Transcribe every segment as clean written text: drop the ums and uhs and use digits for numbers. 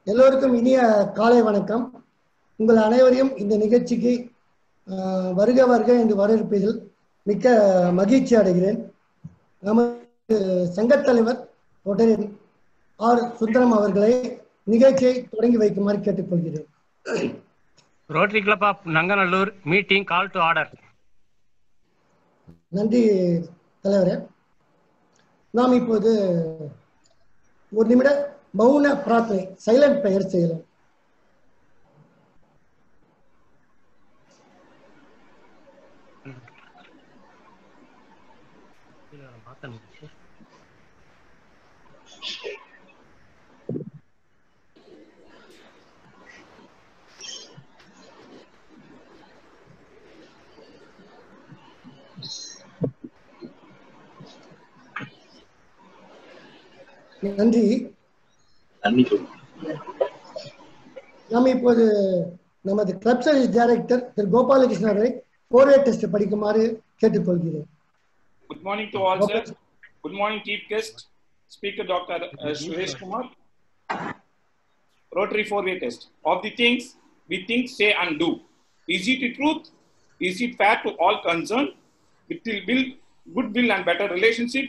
எல்லோருக்கும் இனிய காலை வணக்கம். உங்கள் அனைவரையும் இந்த நிகழ்ச்சிக்கு வருக வருக என்று வரவேற்பதில் மிக்க மகிழ்ச்சி அடைகிறேன். நமது சங்கத் தலைவர் ரோட்டரி ஆர் சுந்தரம் அவர்களை நிகழ்ச்சியை தொடங்கி வைக்குமாறு கேட்டுக்கொள்கிறேன். Rotary club of Nanganallur meeting call to order. நன்றி தலைவரே. நாம் இப்போது ஒரு நிமிட மௌன பிரார்த்தனை சைலண்ட் பிரேயர் செய்யலாம். நன்றி. நாம் இப்போது நமது கிளப் சர்வீஸ் டைரக்டர் திரு கோபாலகிருஷ்ணன் அவரை ஃபோர்வே டெஸ்ட் படிக்குமாறு கேட்டுக்கொள்கிறேன். Good morning to all, sir. Good morning, chief guest, speaker Dr. Suresh Kumar. Rotary four-way test. Of the things we think, say and do, is it the truth? Is it fair to all concerned? It will build goodwill and better relationship.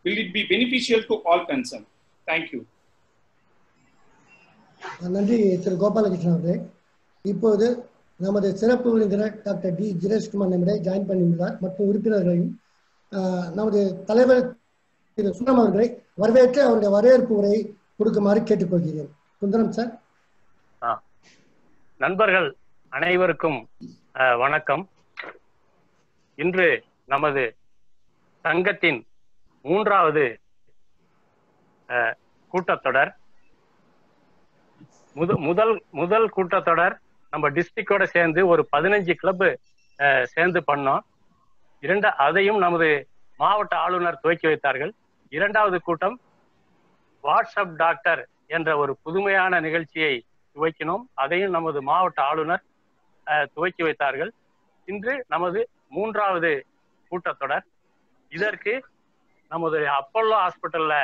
Will it be beneficial to all concerned? Thank you. நன்றி திரு கோபாலகிருஷ்ணன் அவர்களே. இப்போது நமது சிறப்பு விருந்தினர் doctor D ஜிரேஷ்குமார் நம்மிடையே join பண்ணியுள்ளார். மற்றும் உறுப்பினர்களையும் நமது தலைவர் திரு சுந்தரம் அவர்களை வரவேற்று அவருடைய வரவேற்பு உரையை கொடுக்குமாறு கேட்டுக்கொள்கிறேன். சுந்தரம் சார். நண்பர்கள் அனைவருக்கும் வணக்கம். இன்று நமது சங்கத்தின் 3வது கூட்டத்தொடர். முதல் கூட்டத்தொடர் நம்ம டிஸ்ட்ரிக்டோட சேர்ந்து ஒரு 15 கிளப் சேர்ந்து பண்ணோம். அதையும் நமது மாவட்ட ஆளுநர் துவக்கி வைத்தார்கள். 2வது கூட்டம் வாட்ஸ்அப் டாக்டர் என்ற ஒரு புதுமையான நிகழ்ச்சியை துவக்கினோம். அதையும் நமது மாவட்ட ஆளுநர் துவக்கி வைத்தார்கள். இன்று நமது 3வது கூட்டத்தொடர். இதற்கு நமது அப்போலோ ஹாஸ்பிட்டல்ல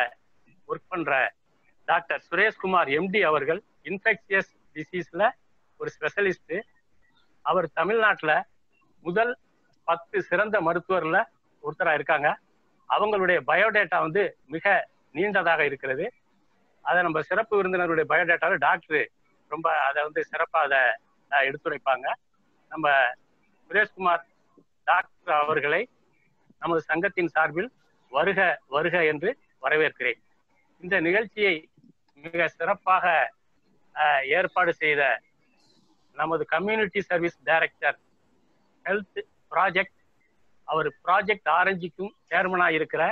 ஒர்க் பண்ற டாக்டர் சுரேஷ்குமார் எம்டி அவர்கள் இன்ஃபெக்ஷியஸ் டிசீஸ்ல ஒரு ஸ்பெஷலிஸ்ட். அவர் தமிழ்நாட்டில் முதல் 10 சிறந்த மருத்துவர்ல ஒருத்தராக இருக்காங்க. அவங்களுடைய பயோடேட்டா மிக நீண்டதாக இருக்கிறது. அதை நம்ம சிறப்பு விருந்தினருடைய பயோடேட்டாவை டாக்டர் ரொம்ப அதை சிறப்பாக அதை எடுத்துரைப்பாங்க. நம்ம சுரேஷ்குமார் டாக்டர் அவர்களை நமது சங்கத்தின் சார்பில் வருக வருக என்று வரவேற்கிறேன். இந்த நிகழ்ச்சியை மிக சிறப்பாக ஏற்பாடு செய்த நமது community service director health project, அவர் ப்ராஜெக்ட் ஆரஞ்சுக்கும் சேர்மனாக இருக்கிற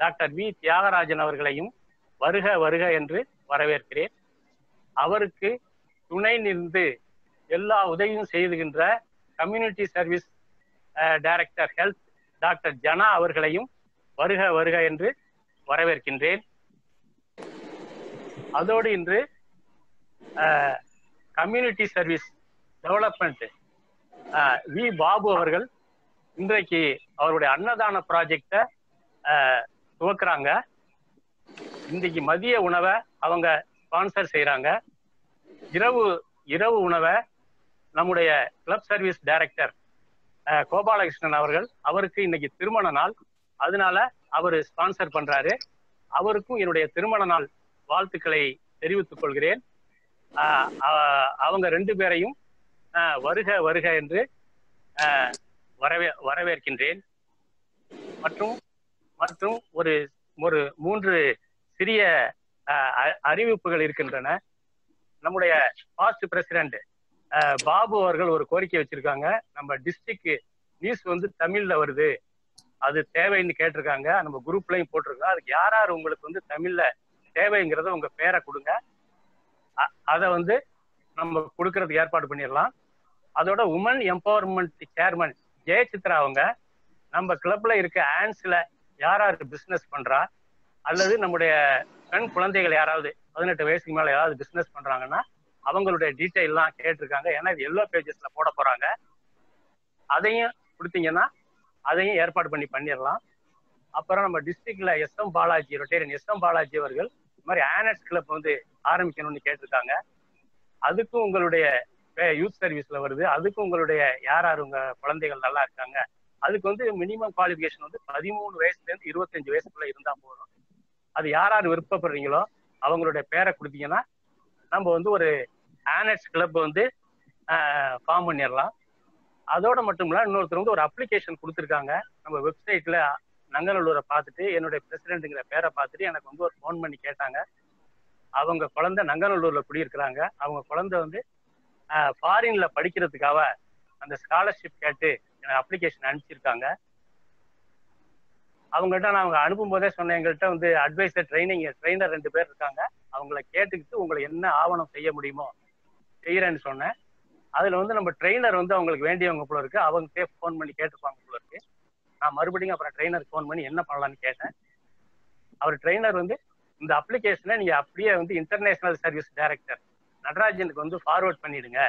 டாக்டர் வி தியாகராஜன் அவர்களையும் வருக வருக என்று வரவேற்கிறேன். அவருக்கு துணை நின்று எல்லா உதவியும் செய்துகின்ற community service director health doctor Jana அவர்களையும் வருக வருக என்று வரவேற்கின்றேன். அதோடு இன்று community service development V Babu அவர்கள் இன்றைக்கு அவருடைய அன்னதான ப்ராஜெக்டை துவக்குறாங்க. இன்றைக்கு மதிய உணவை அவங்க ஸ்பான்சர் செய்யறாங்க. இரவு உணவை நம்முடைய கிளப் சர்வீஸ் டைரக்டர் கோபாலகிருஷ்ணன் அவருக்கு இன்னைக்கு திருமண நாள், அதனால அவர் ஸ்பான்சர் பண்றாரு. அவருக்கும் என்னுடைய திருமண நாள் வாழ்த்துக்களை தெரிவித்துக் கொள்கிறேன். அவங்க 2 பேரையும் வருக வருக என்று வரவேற்கின்றேன். மற்றும் ஒரு 3 சிறிய அறிவிப்புகள் இருக்கின்றன. நம்முடைய பாஸ்ட் பிரசிடென்ட் பாபு அவர்கள் ஒரு கோரிக்கை வச்சிருக்காங்க. நம்ம டிஸ்ட்ரிக்ட் நியூஸ் தமிழ்ல வருது, அது தேவைன்னு கேட்டிருக்காங்க. நம்ம குரூப்லையும் போட்டிருக்கோம். அதுக்கு யார் உங்களுக்கு தமிழ்ல தேவைங்கிறத உங்க பேரை கொடுங்க. அதை நம்ம கொடுக்கறதுக்கு ஏற்பாடு பண்ணிடலாம். அதோட உமன் எம்பவர்மெண்ட் சேர்மன் ஜெயசித்ரா அவங்க நம்ம கிளப்ல இருக்க ஆன்ஸ்ல யாராருக்கு பிசினஸ் பண்றா அல்லது நம்முடைய பெண் குழந்தைகள் யாராவது 18 வயசுக்கு மேல யாராவது பிசினஸ் பண்றாங்கன்னா அவங்களுடைய டீட்டெயில்லாம் கேட்டிருக்காங்க. ஏன்னா இது எல்லோ பேஜஸ்ல போட போறாங்க. அதையும் கொடுத்தீங்கன்னா அதையும் ஏற்பாடு பண்ணிடலாம். அப்புறம் நம்ம டிஸ்ட்ரிக்ட்ல S M Balaji rotarian S M Balaji அவர்கள் இந்த மாதிரி ஆனர்ஸ் கிளப் வந்து ஆரம்பிக்கணும்னு கேட்டிருக்காங்க. அதுக்கும் உங்களுடைய யூத் சர்வீஸ்ல வருது. அதுக்கும் உங்களுடைய யார் யார் உங்க குழந்தைகள் நல்லா இருக்காங்க, அதுக்கு வந்து மினிமம் குவாலிஃபிகேஷன் வந்து 13 வயசுல இருந்து 25 வயசுக்குள்ள இருந்தா போதும். அது யார் யார் விருப்பப்படுறீங்களோ அவங்களுடைய பேரை கொடுத்தீங்கன்னா நம்ம வந்து ஒரு ஆனர்ஸ் கிளப் வந்து ஃபார்ம் பண்ணிடலாம். அதோட மட்டும் இல்ல, இன்னொருத்தர் வந்து ஒரு அப்ளிகேஷன் கொடுத்துருக்காங்க நம்ம வெப்சைட்ல. நங்கநல்லூரை பார்த்துட்டு என்னுடைய பிரசிடென்ட்ங்கிற பேரை பார்த்துட்டு எனக்கு வந்து ஒரு ஃபோன் பண்ணி கேட்டாங்க. அவங்க குழந்தை நங்கநல்லூர்ல குடியிருக்கிறாங்க. அவங்க குழந்தை வந்து ஃபாரின்ல படிக்கிறதுக்காக அந்த ஸ்காலர்ஷிப் கேட்டு எனக்கு அப்ளிகேஷன் அனுப்பிச்சிருக்காங்க. அவங்ககிட்ட நான் அவங்க அனுப்பும் போதே சொன்னேன், எங்கள்கிட்ட வந்து அட்வைசர் ட்ரெயினர் 2 பேர் இருக்காங்க, அவங்கள கேட்டுக்கிட்டு உங்களை என்ன ஆவணம் செய்ய முடியுமோ செய்யறேன்னு சொன்னேன். அதுல வந்து நம்ம ட்ரெயினர் வந்து அவங்களுக்கு வேண்டியவங்க போல இருக்கு, அவங்க ஃபோன் பண்ணி கேட்டுப்பாங்க போல இருக்கு. நான் மறுபடியும் அப்புறம் ட்ரெயினருக்கு ஃபோன் பண்ணி என்ன பண்ணலான்னு கேட்டேன். அவர் ட்ரெயினர் வந்து இந்த அப்ளிகேஷனை நீங்க அப்படியே வந்து இன்டர்நேஷனல் சர்வீஸ் டைரக்டர் நடராஜனுக்கு வந்து ஃபார்வர்ட் பண்ணிடுங்க.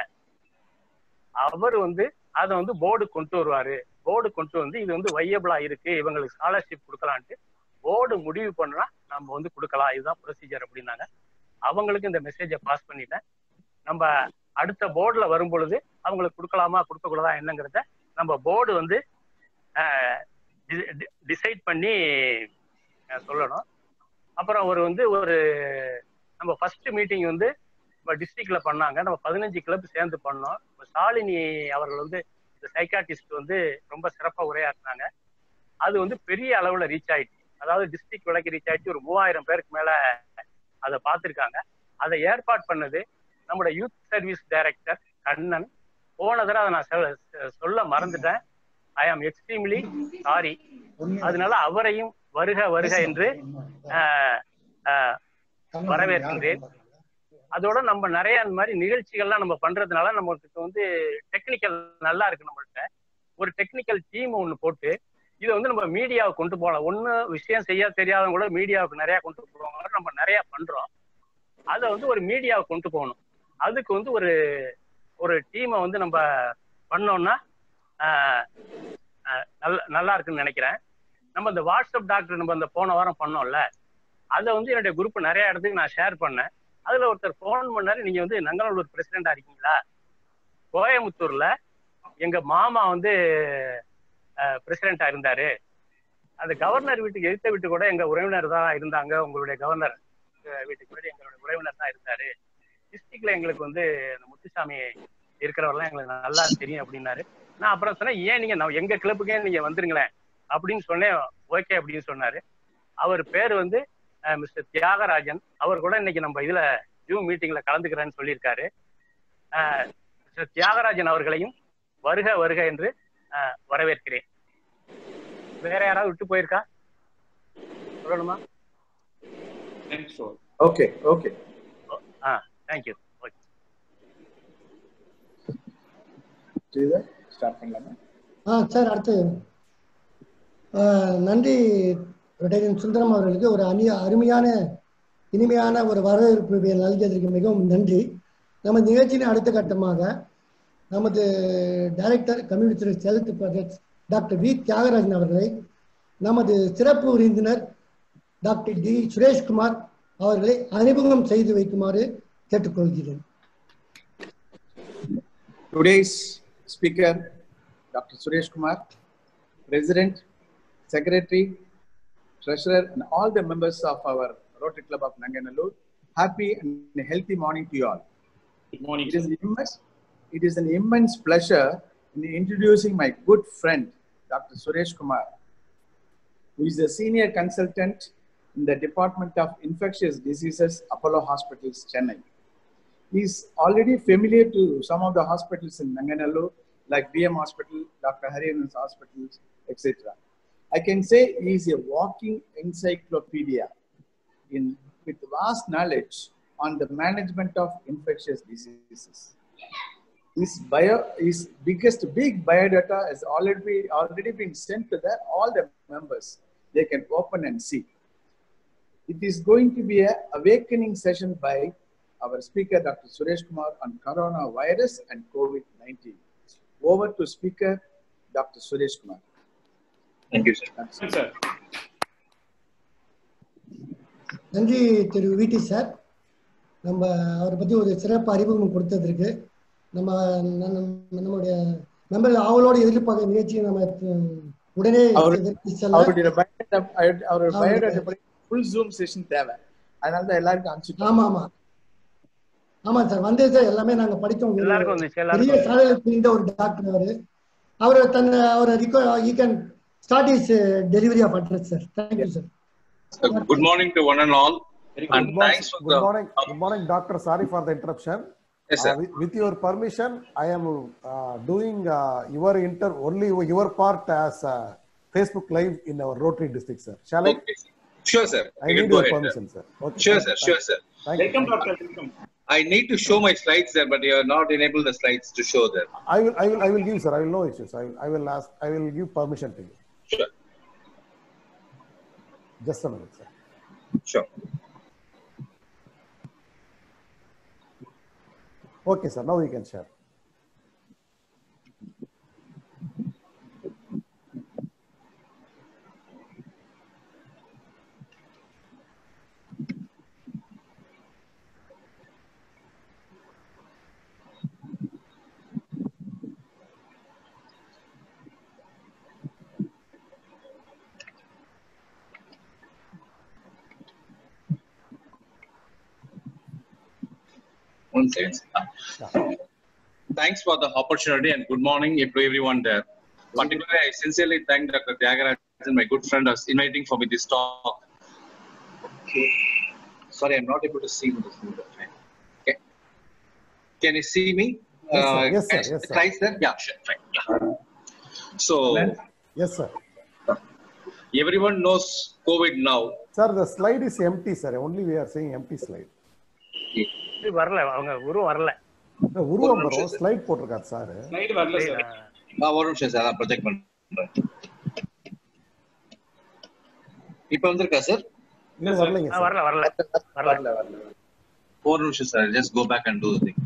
அவர் வந்து அதை வந்து போர்டு கொண்டு வருவாரு. போர்டு கொண்டு வந்து இது வந்து வையபிளா இருக்கு, இவங்களுக்கு ஸ்காலர்ஷிப் கொடுக்கலான்ட்டு போர்டு முடிவு பண்ணா நம்ம வந்து கொடுக்கலாம், இதுதான் ப்ரொசீஜர் அப்படின்னாங்க. அவங்களுக்கு இந்த மெசேஜை பாஸ் பண்ணிட்டேன். நம்ம அடுத்த போர்டுல வரும் பொழுது அவங்களுக்கு கொடுக்கலாமா கொடுக்கக்கூடாதா என்னங்கிறத நம்ம போர்டு வந்து டிசைட் பண்ணி சொல்லணும். அப்புறம் ஒரு நம்ம ஃபர்ஸ்ட் மீட்டிங் வந்து நம்ம டிஸ்ட்ரிக்ட்ல பண்ணாங்க. நம்ம 15 கிளப் சேர்ந்து பண்ணோம். ஷாலினி அவர்கள் வந்து இந்த சைக்காட்டிஸ்ட் வந்து ரொம்ப சிறப்பாக உரையாற்றினாங்க. அது வந்து பெரிய அளவுல ரீச் ஆயிடுச்சு. அதாவது டிஸ்ட்ரிக்ட் வரைக்கும் ரீச் ஆயிடுச்சு. ஒரு 3000 பேருக்கு மேல அதை பார்த்துருக்காங்க. அதை ஏற்பாடு பண்ணது நம்மளோட யூத் சர்வீஸ் டைரக்டர் கண்ணன். போன தடவை அதை நான் சொல்ல மறந்துட்டேன். ஐ ஆம் எக்ஸ்ட்ரீம்லி சாரி. அதனால அவரையும் வருக வருக என்று வரவேற்கின்றேன். அதோட நம்ம நிறைய அந்த மாதிரி நிகழ்ச்சிகள்லாம் நம்ம பண்றதுனால நமக்கு வந்து டெக்னிக்கல் நல்லா இருக்கு. நம்மள்கிட்ட ஒரு டெக்னிக்கல் டீம் ஒன்று போட்டு இதை வந்து நம்ம மீடியாவுக்கு கொண்டு போகலாம். ஒண்ணு விஷயம் செய்ய தெரியாதவங்க கூட மீடியாவுக்கு நிறைய கொண்டு போவாங்க. நம்ம நிறைய பண்றோம். அதை வந்து ஒரு மீடியாவுக்கு கொண்டு போகணும். அதுக்கு வந்து ஒரு டீமை வந்து நம்ம பண்ணோம்னா நல்லா இருக்குன்னு நினைக்கிறேன். நம்ம இந்த வாட்ஸ்அப் டாக்டர் நம்ம இந்த போன வாரம் பண்ணோம்ல, அதை வந்து என்னுடைய குரூப் நிறைய இடத்துக்கு நான் ஷேர் பண்ணேன். அதுல ஒருத்தர் போன் பண்ணாரு, நீங்க வந்து நங்கநல்லூர் பிரசிடென்டா இருக்கீங்களா? கோயம்புத்தூர்ல எங்க மாமா வந்து பிரசிடென்டா இருந்தாரு. அந்த கவர்னர் வீட்டுக்கு எதிர்த்த வீட்டு கூட எங்க உறவினர் தான் இருந்தாங்க. உங்களுடைய கவர்னர் வீட்டுக்கு கூட எங்களுடைய உறவினர் தான் இருந்தாரு. டிஸ்ட்ரிக்ட்ல எங்களுக்கு வந்து முத்துசாமி இருக்கிறவரெல்லாம் எங்களுக்கு நல்லா தெரியும் அப்படின்னாரு. நான் அப்புறம் சொன்னேன், ஏன் நீங்க எங்க கிளப்புக்கே நீங்க வந்துருங்களேன் அப்படின்னு சொன்னேன். ஓகே அப்படின்னு சொன்னாரு. அவர் பேர் வந்து மிஸ்டர் தியாகராஜன். அவர் கூட இன்னைக்கு நம்ம இதுல ஜூம் மீட்டிங்ல கலந்துக்கிறேன்னு சொல்லியிருக்காரு. மிஸ்டர் தியாகராஜன் அவர்களையும் வருக வருக என்று வரவேற்கிறேன். வேற யாராவது விட்டு போயிருக்கா சொல்லணுமா? Okay okay. தேங்க்யூ. ஸ்டார்ட் பண்ணலாமா? சார் அடுத்து நன்றி சுந்தரம் அவர்களுக்கு ஒரு அருமையான இனிமையான ஒரு வரவேற்பு நல்கியதற்கு மிகவும் நன்றி. நம்ம நிகழ்ச்சியின் அடுத்த கட்டமாக நமது director community health projects doctor V Thiyagarajan அவர்களை நமது சிறப்பு விருந்தினர் டாக்டர் டி சுரேஷ்குமார் அவர்களை அறிமுகம் செய்து வைக்குமாறு கேட்டுக்கொள்கிறேன். Today's speaker, Dr. Suresh Kumar, President, Secretary, Treasurer, and all the members of our Rotary Club of Nanganallur. Happy and healthy morning to you all. Good morning. It is an immense pleasure in introducing my good friend, Dr. Suresh Kumar, who is a senior consultant in the Department of Infectious Diseases, Apollo Hospitals, Chennai. He is already familiar to some of the hospitals in Nanganallur, like BM Hospital, Dr. Hariyan's hospitals, etc. I can say he is a walking encyclopedia with vast knowledge on the management of infectious diseases. His big biodata has already been sent to all the members. They can open and see. It is going to be an awakening session by our speaker, Dr. Suresh Kumar, on coronavirus and COVID-19. Over to speaker, Dr. Suresh Kumar. Thank you, sir. Sir. நன்றி திரு விடி sir. நம்ம அவரை பற்றி ஒரு சிறப்பு அறிமுகம் கொடுத்ததற்கு நம்மளுடைய member அவளோட எதிர்பார்க்க நிகழ்ச்சியை நம்ம உடனே ஃபுல் ஜூம் செஷன் தேவை. அதனால தான் எல்லாருக்கும் அனுப்பிச்சிட்டோம். ஆமா ஆமா ஆமா சார், வந்தே சார். எல்லாமே நாங்க படித்தோம். பெரிய சாலையில் புரிந்த ஒரு டாக்டர் அவர் he can start his delivery of address, sir. Thank you, sir. Good morning to one and all. And thanks for good morning, doctor. Sorry for the interruption. Yes, sir. With your permission, I am doing only your part as Facebook Live in our Rotary district, sir. Shall I? Okay. Sure, sir. I need your permission, sir. Okay. Sure, sir. Sure, sir. Welcome, doctor. Welcome. I need to show my slides there, but you are not enabled the slides to show there. I will give, sir. I will no issues. I will give permission to you. Sure. Just a minute, sir. Sure. Okay, sir. Now you can share. One second. Thanks for the opportunity and good morning to everyone there. Particularly, I sincerely thank Dr. Tyagarajan, my good friend, for inviting for me this talk. Okay. Sorry, I'm not able to see this. Okay. Can you see me? Yes, sir. Yes, sir. Slides there? Yeah, sure. Fine. Yeah. So, yes, sir. Everyone knows COVID now. Sir, the slide is empty, sir. Only we are saying empty slide. வரல, அவங்க உருவம் வரல. உருவம் வரும், slide போட்டுருக்காரு sir. Slide வரல sir. ஒரு நிமிஷம் சார், நான் ப்ரொஜெக்ட் பண்றேன். இப்போ வந்திருக்கா சார்? இன்னும் வரலங்க சார். வரல. ஒரு நிமிஷம் sir, just go back and do the thing.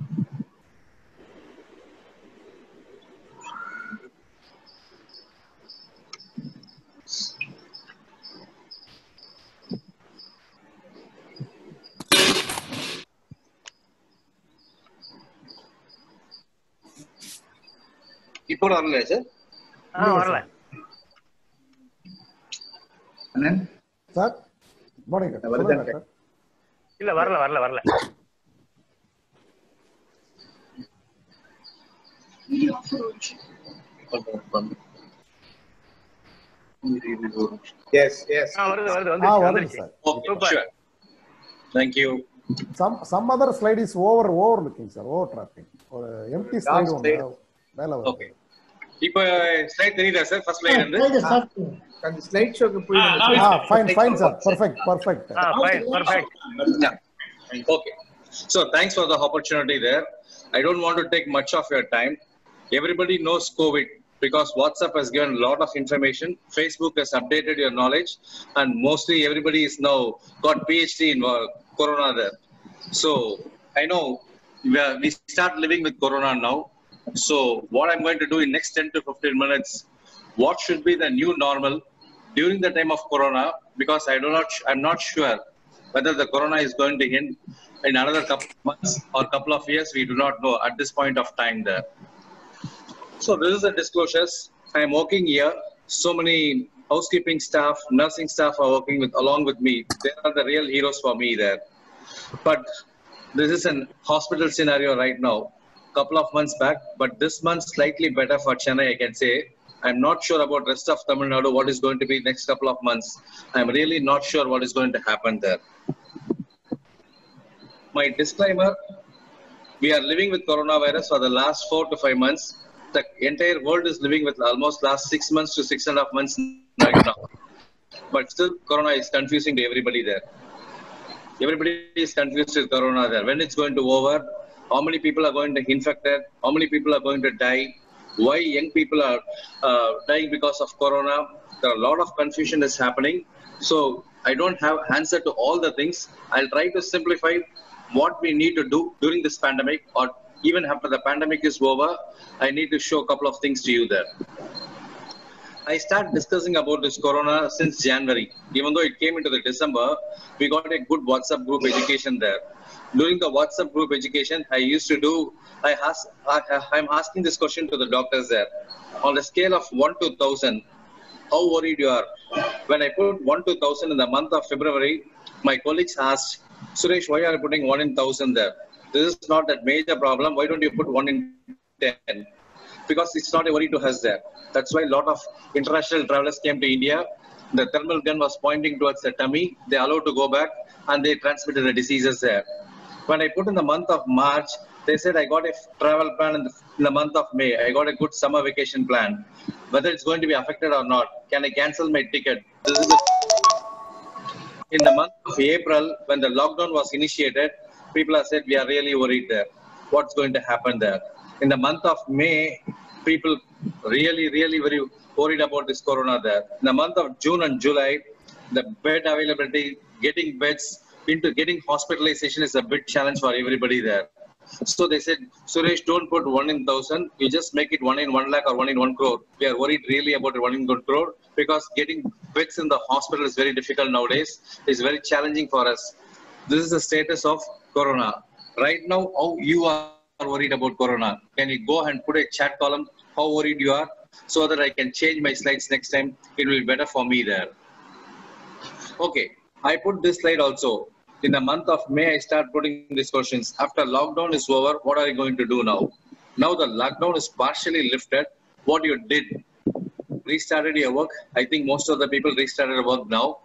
இப்போ வரல சார்? வரல. அண்ணன் சார் மார்னிங் சார். இல்ல வரல. yes வருது sir. Okay, sure. Thank you. Some other slide is overlooking, sir. Overlapping. Or empty slide ஒன்னு மேல வருது. Okay. இப்போ ஸ்லைட் தெரியுதா சார்? ஃபர்ஸ்ட் ஸ்லைட் வந்து அந்த ஸ்லைட் ஷோக்கு போய் fine sir. Perfect. perfect. Yeah. Okay. So thanks for the opportunity there. I don't want to take much of your time. Everybody knows COVID because WhatsApp has given a lot of information. Facebook has updated your knowledge, and mostly everybody is now got PhD in Corona there. So I know we start living with Corona now. So what I'm going to do in next 10 to 15 minutes, what should be the new normal during the time of Corona, because I'm not sure whether the Corona is going to end in another couple of months or couple of years. We do not know at this point of time there. So this is the disclosures. I am working here. So many housekeeping staff, nursing staff are working along with me. They are the real heroes for me there. But this is an hospital scenario right now. Couple of months back, but this month slightly better for Chennai, I can say. I'm not sure about rest of Tamil Nadu, what is going to be next couple of months. I'm really not sure what is going to happen there. My disclaimer, we are living with coronavirus for the last 4 to 5 months. The entire world is living with almost last 6 months to 6.5 months right now. But still, Corona is confusing to everybody there. Everybody is confused with Corona there. When it's going to over? How many people are going to get infected? How many people are going to die? Why young people are dying because of Corona? There are a lot of confusion is happening. So I don't have answer to all the things. I'll try to simplify what we need to do during this pandemic, or even after the pandemic is over. I need to show a couple of things to you there. I started discussing about this corona since January. Even though it came into the December, we got a good WhatsApp group education there. During the WhatsApp group education, I'm asking this question to the doctors there. On a scale of 1 to 1000, how worried you are? When I put 1 to 1000 in the month of February, my colleagues asked, Suresh, why are you putting 1 in 1000 there? This is not that major problem. Why don't you put 1 in 10? Because it's not a worry to us there. That's why a lot of international travelers came to India. The thermal gun was pointing towards the tummy. They allowed to go back and they transmitted the diseases there. When I put in the month of March, they said I got a travel plan in the month of May. I got a good summer vacation plan. Whether it's going to be affected or not, can I cancel my ticket? In the month of April, when the lockdown was initiated, people have said we are really worried there. What's going to happen there? In the month of May, people really very worried about this corona there. In the month of June and July, the bed availability, getting beds, into getting hospitalization is a big challenge for everybody there. So they said, Suresh, don't put 1 in 1000. You just make it 1 in 1 lakh or 1 in 1 crore. We are worried really about 1 in 1 crore because getting beds in the hospital is very difficult nowadays. It's very challenging for us. This is the status of corona. Right now, how you are worried about corona? Can you go and put a chat column how worried you are so that I can change my slides next time? It will be better for me there. Okay, I put this slide also. In the month of May, I start putting these questions. After lockdown is over, what are you going to do now? Now the lockdown is partially lifted. What you did? Restarted your work. I think most of the people restarted work now.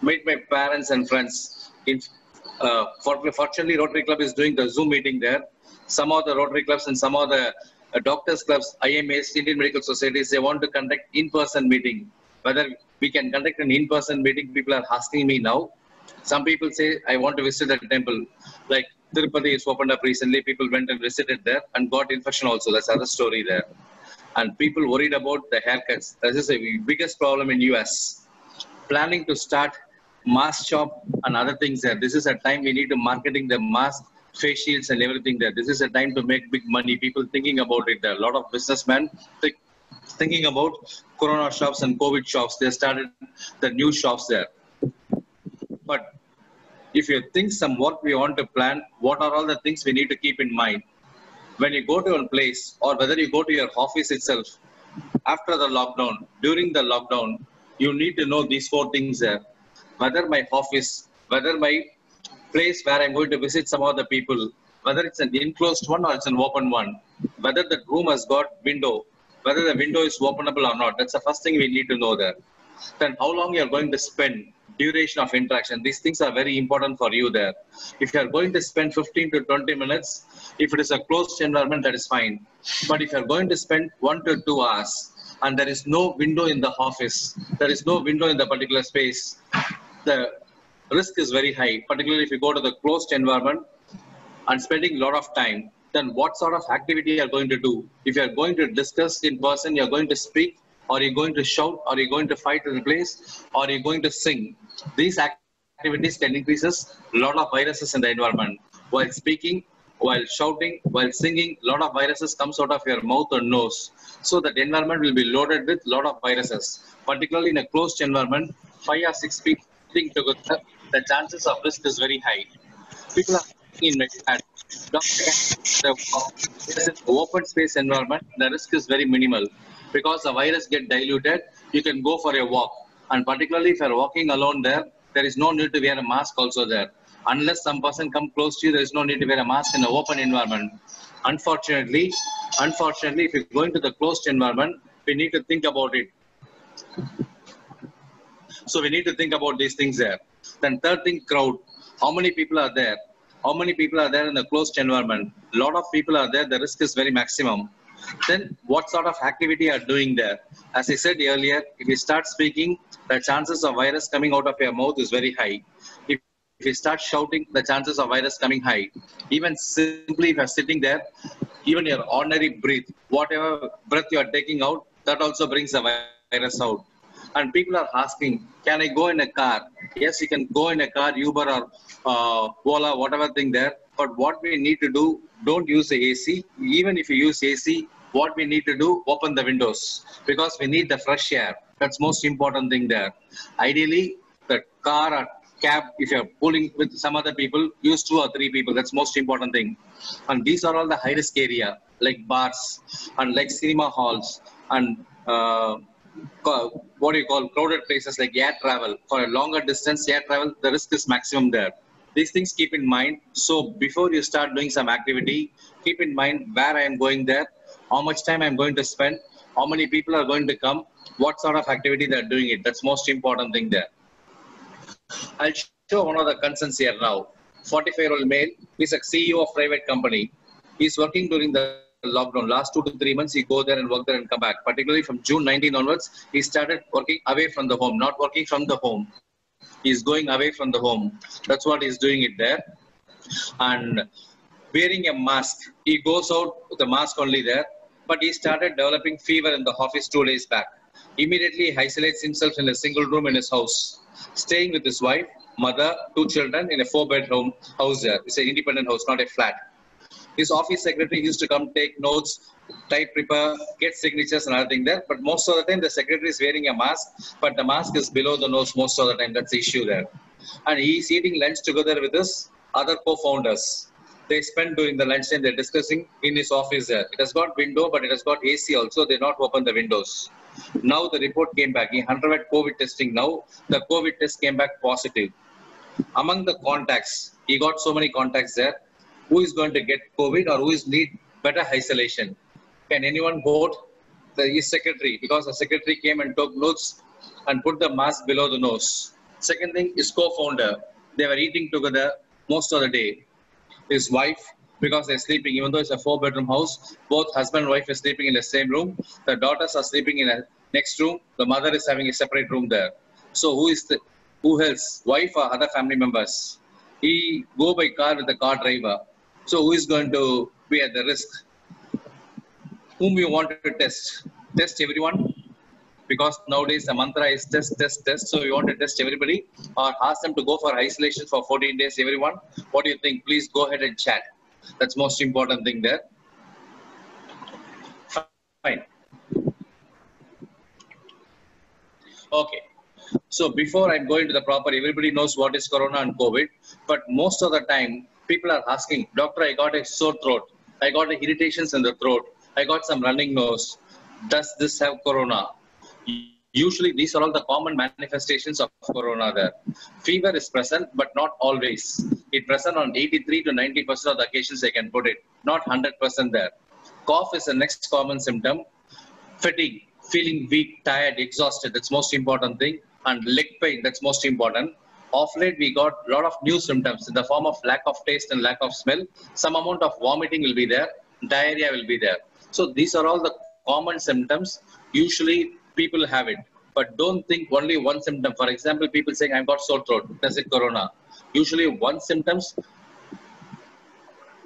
Meet my parents and friends. Fortunately, Rotary Club is doing the Zoom meeting there. Some of the Rotary Clubs and some of the doctors clubs, IMAs, Indian Medical Societies, they want to conduct in-person meeting. Whether we can conduct an in-person meeting, people are asking me now. Some people say, I want to visit a temple. Like Tirupati is opened up recently. People went and visited there and got infection also. That's another story there. And people worried about the haircuts. That is the biggest problem in US. Planning to start mask shop and other things there. This is a time we need to marketing the mask, face shields and everything there. This is a time to make big money. People thinking about it there. A lot of businessmen thinking about corona shops and COVID shops. They started the new shops there. But if you think some work we want to plan, what are all the things we need to keep in mind? When you go to a place or whether you go to your office itself, after the lockdown, during the lockdown, you need to know these 4 things there. Whether my office, whether my place where I'm going to visit some of the people, whether it's an enclosed one or it's an open one, whether the room has got window, whether the window is openable or not. That's the first thing we need to know there. Then how long you're going to spend, duration of interaction. These things are very important for you there. If you're going to spend 15 to 20 minutes, if it is a closed environment, that is fine. But if you're going to spend 1 to 2 hours and there is no window in the office, there is no window in the particular space, the risk is very high, particularly if you go to the closed environment and spending a lot of time. Then what sort of activity you are going to do? If you are going to discuss in person, you're going to speak, or you're going to shout, or you're going to fight in the place, or you're going to sing. These activities can increase a lot of viruses in the environment. While speaking, while shouting, while singing, a lot of viruses comes out of your mouth or nose. So that environment will be loaded with a lot of viruses. Particularly in a closed environment, 5 or 6 people sitting together, the chances of risk is very high. People are in the open space environment, the risk is very minimal. Because the virus get diluted, you can go for a walk. And particularly if you're walking alone there, there is no need to wear a mask also there. Unless some person come close to you, there is no need to wear a mask in an open environment. Unfortunately, if you're going to the closed environment, we need to think about it. So we need to think about these things there. Then third thing, crowd. How many people are there? How many people are there in the closed environment? A lot of people are there. The risk is very maximum. Then what sort of activity are doing there? As I said earlier, if you start speaking, the chances of virus coming out of your mouth is very high. If you start shouting, the chances of virus coming high. Even simply if you're sitting there, even your ordinary breath, whatever breath you are taking out, that also brings the virus out. And people are asking, can I go in a car? Yes, you can go in a car, Uber or Ola, whatever thing there. But what we need to do, don't use the AC. Even if you use AC, what we need to do, open the windows because we need the fresh air. That's most important thing there. Ideally, the car or cab, if you're pulling with some other people, use 2 or 3 people. That's most important thing. And these are all the high risk area like bars and like cinema halls and what do you call crowded places like air travel. For a longer distance air travel, the risk is maximum there. These things keep in mind. So before you start doing some activity, keep in mind where I am going there, how much time I'm going to spend, how many people are going to come, what sort of activity they're doing it. That's most important thing there. I'll show one of the concerns here now. 45-year-old male, he's a CEO of private company. He's working during the lockdown. Last 2 to 3 months, he go there and work there and come back. Particularly from June 19 onwards, he started working away from the home, not working from the home. He's going away from the home. That's what he's doing it there. And wearing a mask, he goes out with the mask only there, but he started developing fever in the office 2 days back. Immediately, he isolates himself in a single room in his house, staying with his wife, mother, 2 children in a 4-bedroom house there. It's an independent house, not a flat. His office secretary used to come take notes, type, prepare, get signatures and everything there. But most of the time, the secretary is wearing a mask, but the mask is below the nose most of the time. That's the issue there. And he's eating lunch together with his other co-founders. They spend during the lunchtime, they're discussing in his office there. It has got window, but it has got AC also. They not open the windows. Now the report came back. He underwent COVID testing now. The COVID test came back positive. Among the contacts, he got so many contacts there. Who is going to get COVID or who is need better isolation? Can anyone vote? His secretary, because the secretary came and took notes and put the mask below the nose. Second thing is co-founder. They were eating together most of the day. His wife, because they're sleeping, even though it's a 4-bedroom house, both husband and wife are sleeping in the same room. The daughters are sleeping in a next room. The mother is having a separate room there. So who else? Wife or other family members? He go by car with the car driver. So who is going to be at the risk? Whom we want to test? Test everyone? Because nowadays the mantra is test, test, test. So we want to test everybody or ask them to go for isolation for 14 days, everyone. What do you think? Please go ahead and chat. That's most important thing there. Fine. Okay. So before I'm going to the proper, everybody knows what is Corona and COVID. But most of the time, people are asking, doctor, I got a sore throat. I got irritations in the throat. I got some running nose. Does this have Corona? Usually, these are all the common manifestations of Corona there. Fever is present, but not always. It's present on 83 to 90% of the occasions I can put it, not 100% there. Cough is the next common symptom. Fatigue, feeling weak, tired, exhausted, that's most important thing. And leg pain, that's most important. Of late, we got a lot of new symptoms in the form of lack of taste and lack of smell. Some amount of vomiting will be there. Diarrhea will be there. So these are all the common symptoms. Usually people have it, but don't think only one symptom. For example, people saying, I've got sore throat. Does it Corona? Usually one symptoms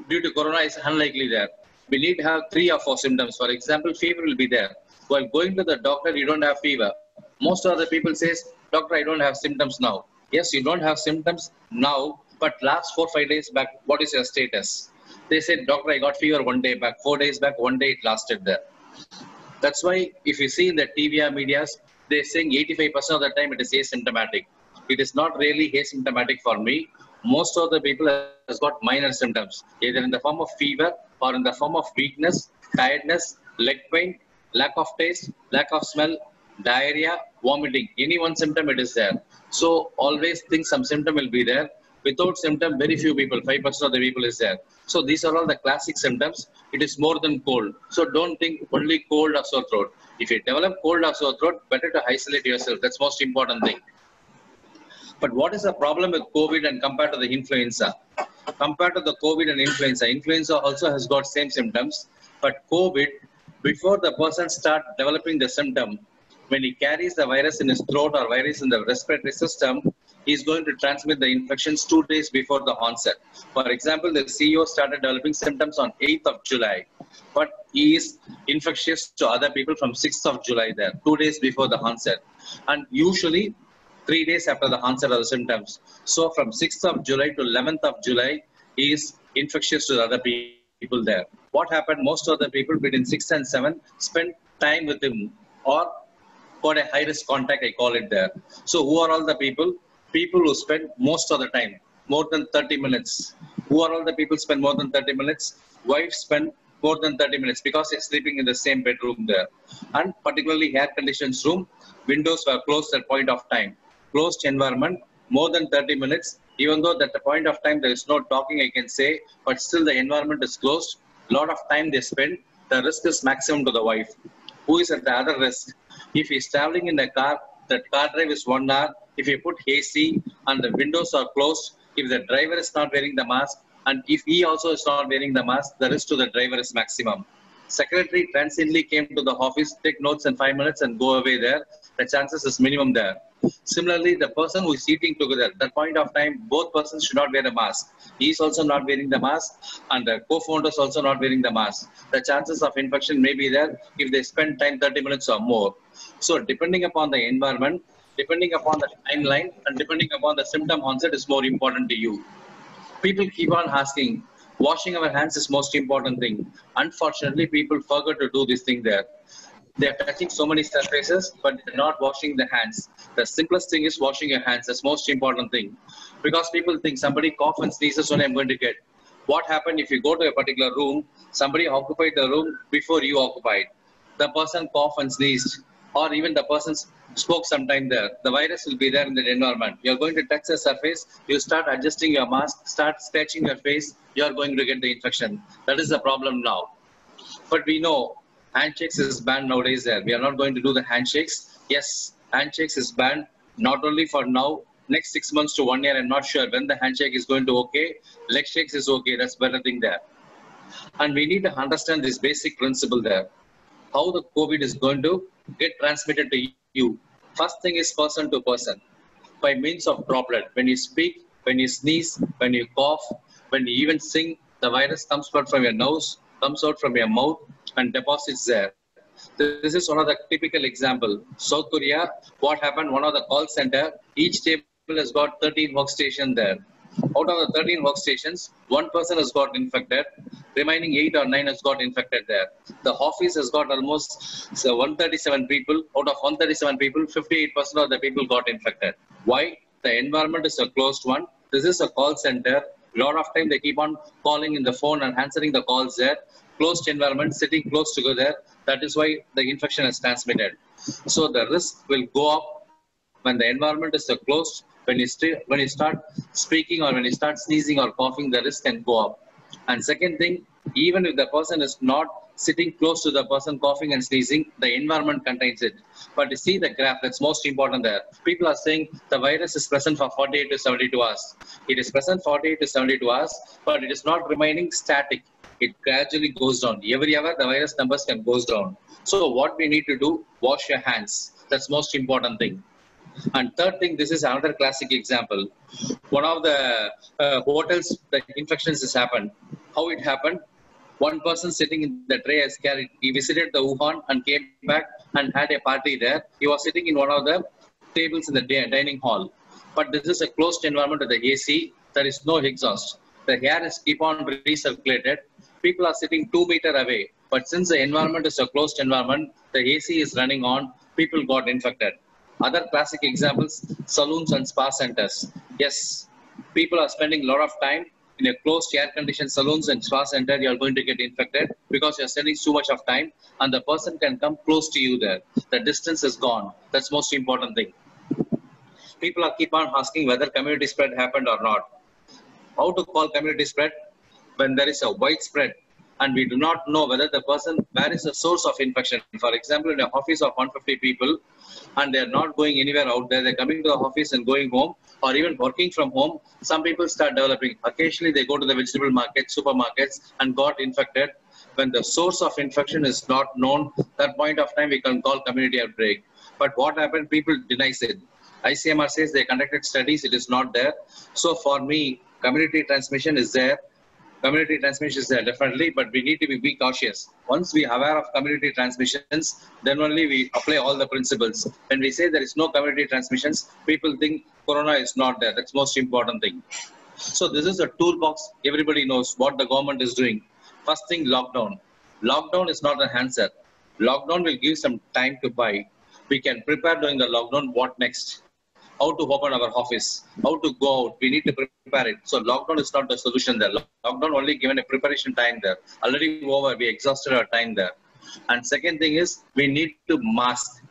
due to Corona is unlikely there. We need to have 3 or 4 symptoms. For example, fever will be there. While going to the doctor, you don't have fever. Most of the people says, doctor, I don't have symptoms now. Yes, you don't have symptoms now, but last 4-5 days back, what is your status? They said, doctor, I got fever 1 day back, 4 days back, 1 day it lasted there. That's why if you see in the TV medias, they're saying 85% of the time it is asymptomatic. It is not really asymptomatic for me. Most of the people has got minor symptoms, either in the form of fever or in the form of weakness, tiredness, leg pain, lack of taste, lack of smell, diarrhea, vomiting. Any one symptom it is there. So always think some symptom will be there. Without symptom, very few people, 5% of the people is there. So these are all the classic symptoms. It is more than cold. So don't think only cold or sore throat. If you develop cold or sore throat, better to isolate yourself. That's most important thing. But what is the problem with COVID and compared to the influenza? Compared to the COVID and influenza also has got same symptoms. But COVID, before the person start developing the symptom, when he carries the virus in his throat or virus in the respiratory system, he's going to transmit the infections 2 days before the onset. For example, the CEO started developing symptoms on 8th of July, but he is infectious to other people from 6th of July there, 2 days before the onset. And usually 3 days after the onset of the symptoms. So from 6th of July to 11th of July, he is infectious to other people. people there. What happened? Most of the people between 6 and 7 spent time with him or got a high-risk contact, I call it there. So who are all the people? People who spend most of the time, more than 30 minutes. Who are all the people spend more than 30 minutes? Wives spend more than 30 minutes because they're sleeping in the same bedroom there. And particularly air-conditioned room, windows were closed at point of time. Closed environment, more than 30 minutes, even though at the point of time there is no talking, I can say, but still the environment is closed. A lot of time they spend, the risk is maximum to the wife. Who is at the other risk? If he's traveling in a car, that car drive is 1 hour. If you put AC and the windows are closed, if the driver is not wearing the mask, and if he also is not wearing the mask, the risk to the driver is maximum. Secretary transiently came to the office, take notes in 5 minutes and go away there. The chances is minimum there. Similarly, the person who is eating together, at that point of time, both persons should not wear a mask. He is also not wearing the mask and the co-founder is also not wearing the mask. The chances of infection may be there if they spend time 30 minutes or more. So depending upon the environment, depending upon the timeline and depending upon the symptom onset is more important to you. People keep on asking, washing our hands is most important thing. Unfortunately, people forget to do this thing there. They are touching so many surfaces, but they're not washing the hands. The simplest thing is washing your hands. That's most important thing. Because people think somebody cough and sneezes when I'm going to get. What happened if you go to a particular room, somebody occupied the room before you occupied. The person cough and sneezed, or even the person spoke sometime there. The virus will be there in the environment. You're going to touch the surface, you start adjusting your mask, start scratching your face, you're going to get the infection. That is the problem now. But we know handshakes is banned nowadays there. We are not going to do the handshakes. Yes, handshakes is banned, not only for now, next 6 months to 1 year, I'm not sure when the handshake is going to okay. Leg shakes is okay, that's better thing there. And we need to understand this basic principle there. How the COVID is going to get transmitted to you. First thing is person to person, by means of droplet. When you speak, when you sneeze, when you cough, when you even sing, the virus comes out from your nose, comes out from your mouth and deposits there. This is one of the typical example. South Korea, what happened, one of the call center, each table has got 13 workstations there. Out of the 13 workstations, one person has got infected, remaining 8 or 9 has got infected there. The office has got almost 137 people. Out of 137 people, 58% of the people got infected. Why? The environment is a closed one. This is a call center. A lot of time they keep on calling in the phone and answering the calls there. Closed environment, sitting close together. That is why the infection is transmitted. So the risk will go up when the environment is closed. When you start speaking or when you start sneezing or coughing, the risk can go up. And second thing, even if the person is not sitting close to the person coughing and sneezing, the environment contains it. But you see the graph, that's most important there. People are saying the virus is present for 48 to 72 hours. It is present 48 to 72 hours, but it is not remaining static. It gradually goes down. Every hour, the virus numbers can go down. So what we need to do, wash your hands. That's most important thing. And third thing, this is another classic example. One of the hotels, the infections has happened. How it happened? One person sitting in the tray has carried. He visited the Wuhan and came back and had a party there. He was sitting in one of the tables in the dining hall. But this is a closed environment with the AC. There is no exhaust. The air is keep on recirculated. People are sitting 2 meters away. But since the environment is a closed environment, the AC is running on. People got infected. Other classic examples, saloons and spa centers. Yes, people are spending a lot of time in a closed air-conditioned saloons and spa center. You are going to get infected because you are spending too much of time and the person can come close to you there. The distance is gone. That's most important thing. People are keep on asking whether community spread happened or not. How to call community spread? When there is a widespread and we do not know whether the person, where is the source of infection. For example, in an office of 150 people, and they're not going anywhere out there, they're coming to the office and going home, or even working from home, some people start developing. Occasionally, they go to the vegetable market, supermarkets, and got infected. When the source of infection is not known, that point of time we can call community outbreak. But what happened? People denies it. ICMR says they conducted studies, it is not there. So for me, community transmission is there. Community transmission is there definitely, but we need to be cautious. Once we are aware of community transmissions, then only we apply all the principles. When we say there is no community transmissions, people think corona is not there. That's most important thing. So this is a toolbox. Everybody knows what the government is doing. First thing, lockdown. Lockdown is not an answer. Lockdown will give some time to buy. We can prepare during the lockdown what next. How to open our office, how to go out. We need to prepare it. So lockdown is not the solution there. Lockdown only given a preparation time there. Already over, we exhausted our time there. And second thing is we need to mask.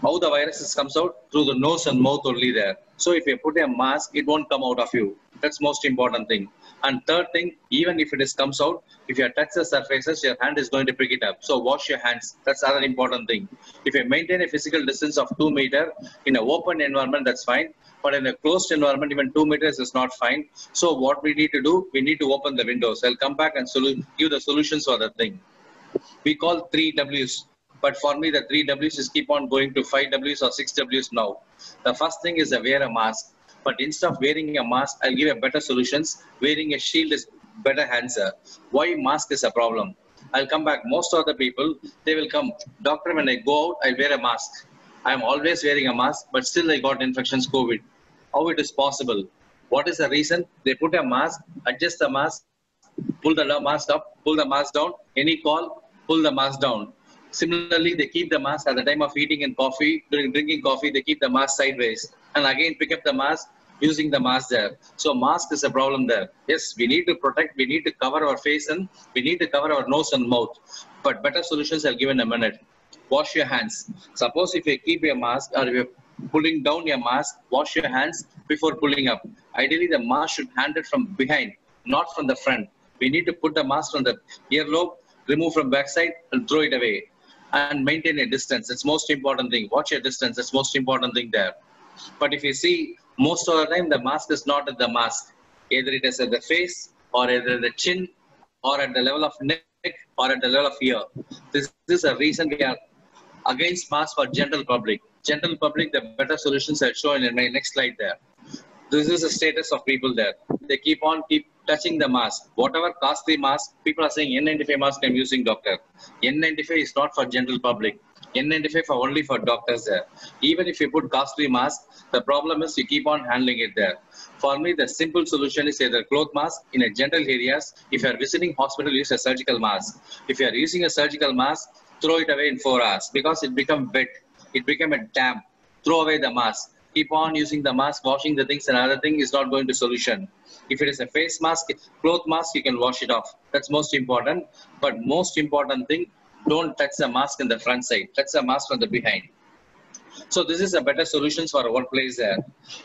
How the virus comes out? Through the nose and mouth only there. So if you put a mask, it won't come out of you. That's most important thing. And third thing, even if it comes out, if you touch the surfaces, your hand is going to pick it up. So wash your hands. That's another important thing. If you maintain a physical distance of 2 meters in an open environment, that's fine. But in a closed environment, even 2 meters is not fine. So what we need to do, we need to open the windows. I'll come back and give the solutions for the thing. We call 3 Ws. But for me, the 3 Ws is keep on going to 5 Ws or 6 Ws now. The first thing is wear a mask. But instead of wearing a mask, I'll give a better solutions. Wearing a shield is better answer. Why mask is a problem? I'll come back. Most of the people, they will come. Doctor, when I go out, I wear a mask. I'm always wearing a mask, but still I got infections, COVID. How it is possible? What is the reason? They put a mask, adjust the mask, pull the mask up, pull the mask down. Any call, pull the mask down. Similarly, they keep the mask at the time of eating and coffee. During drinking coffee, they keep the mask sideways. And again, pick up the mask, using the mask there. So mask is a problem there. Yes, we need to protect, we need to cover our face and we need to cover our nose and mouth. But better solutions I'll give in a minute. Wash your hands. Suppose if you keep your mask or if you're pulling down your mask, wash your hands before pulling up. Ideally, the mask should hand it from behind, not from the front. We need to put the mask from the earlobe, remove from backside and throw it away. And maintain a distance. It's most important thing. Watch your distance. It's most important thing there. But if you see, most of the time, the mask is not at the mask. Either it is at the face, or either the chin, or at the level of neck, or at the level of ear. This is a reason we are against mask for general public. General public, the better solutions I'll show in my next slide there. This is the status of people there. They keep touching the mask. Whatever costly mask, people are saying N95 mask I'm using, doctor. N95 is not for general public. N95 for only for doctors there. Even if you put costly mask, the problem is you keep on handling it there. For me, the simple solution is either cloth mask in a general areas. If you are visiting hospital, use a surgical mask. If you are using a surgical mask, throw it away in 4 hours because it become wet. It become a damp. Throw away the mask. Keep on using the mask, washing the things and other thing is not going to solution. If it is a face mask, cloth mask, you can wash it off. That's most important. But most important thing, don't touch the mask in the front side. Touch the mask from the behind. So this is a better solution for our workplace there.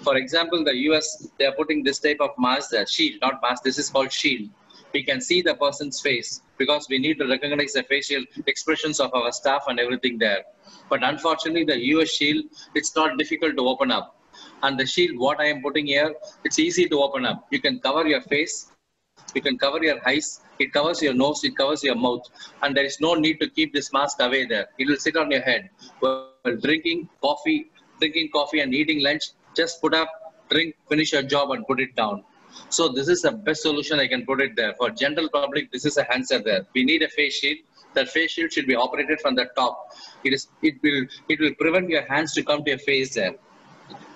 For example, the US, they are putting this type of mask there. Shield, not mask. This is called shield. We can see the person's face because we need to recognize the facial expressions of our staff and everything there. But unfortunately, the US shield, it's not difficult to open up. And the shield, what I am putting here, it's easy to open up. You can cover your face, you can cover your eyes, it covers your nose, it covers your mouth. And there is no need to keep this mask away there. It will sit on your head. While drinking coffee and eating lunch, just put up, drink, finish your job and put it down. So this is the best solution I can put it there. For general public, this is an answer there. We need a face shield. That face shield should be operated from the top. It will prevent your hands to come to your face there.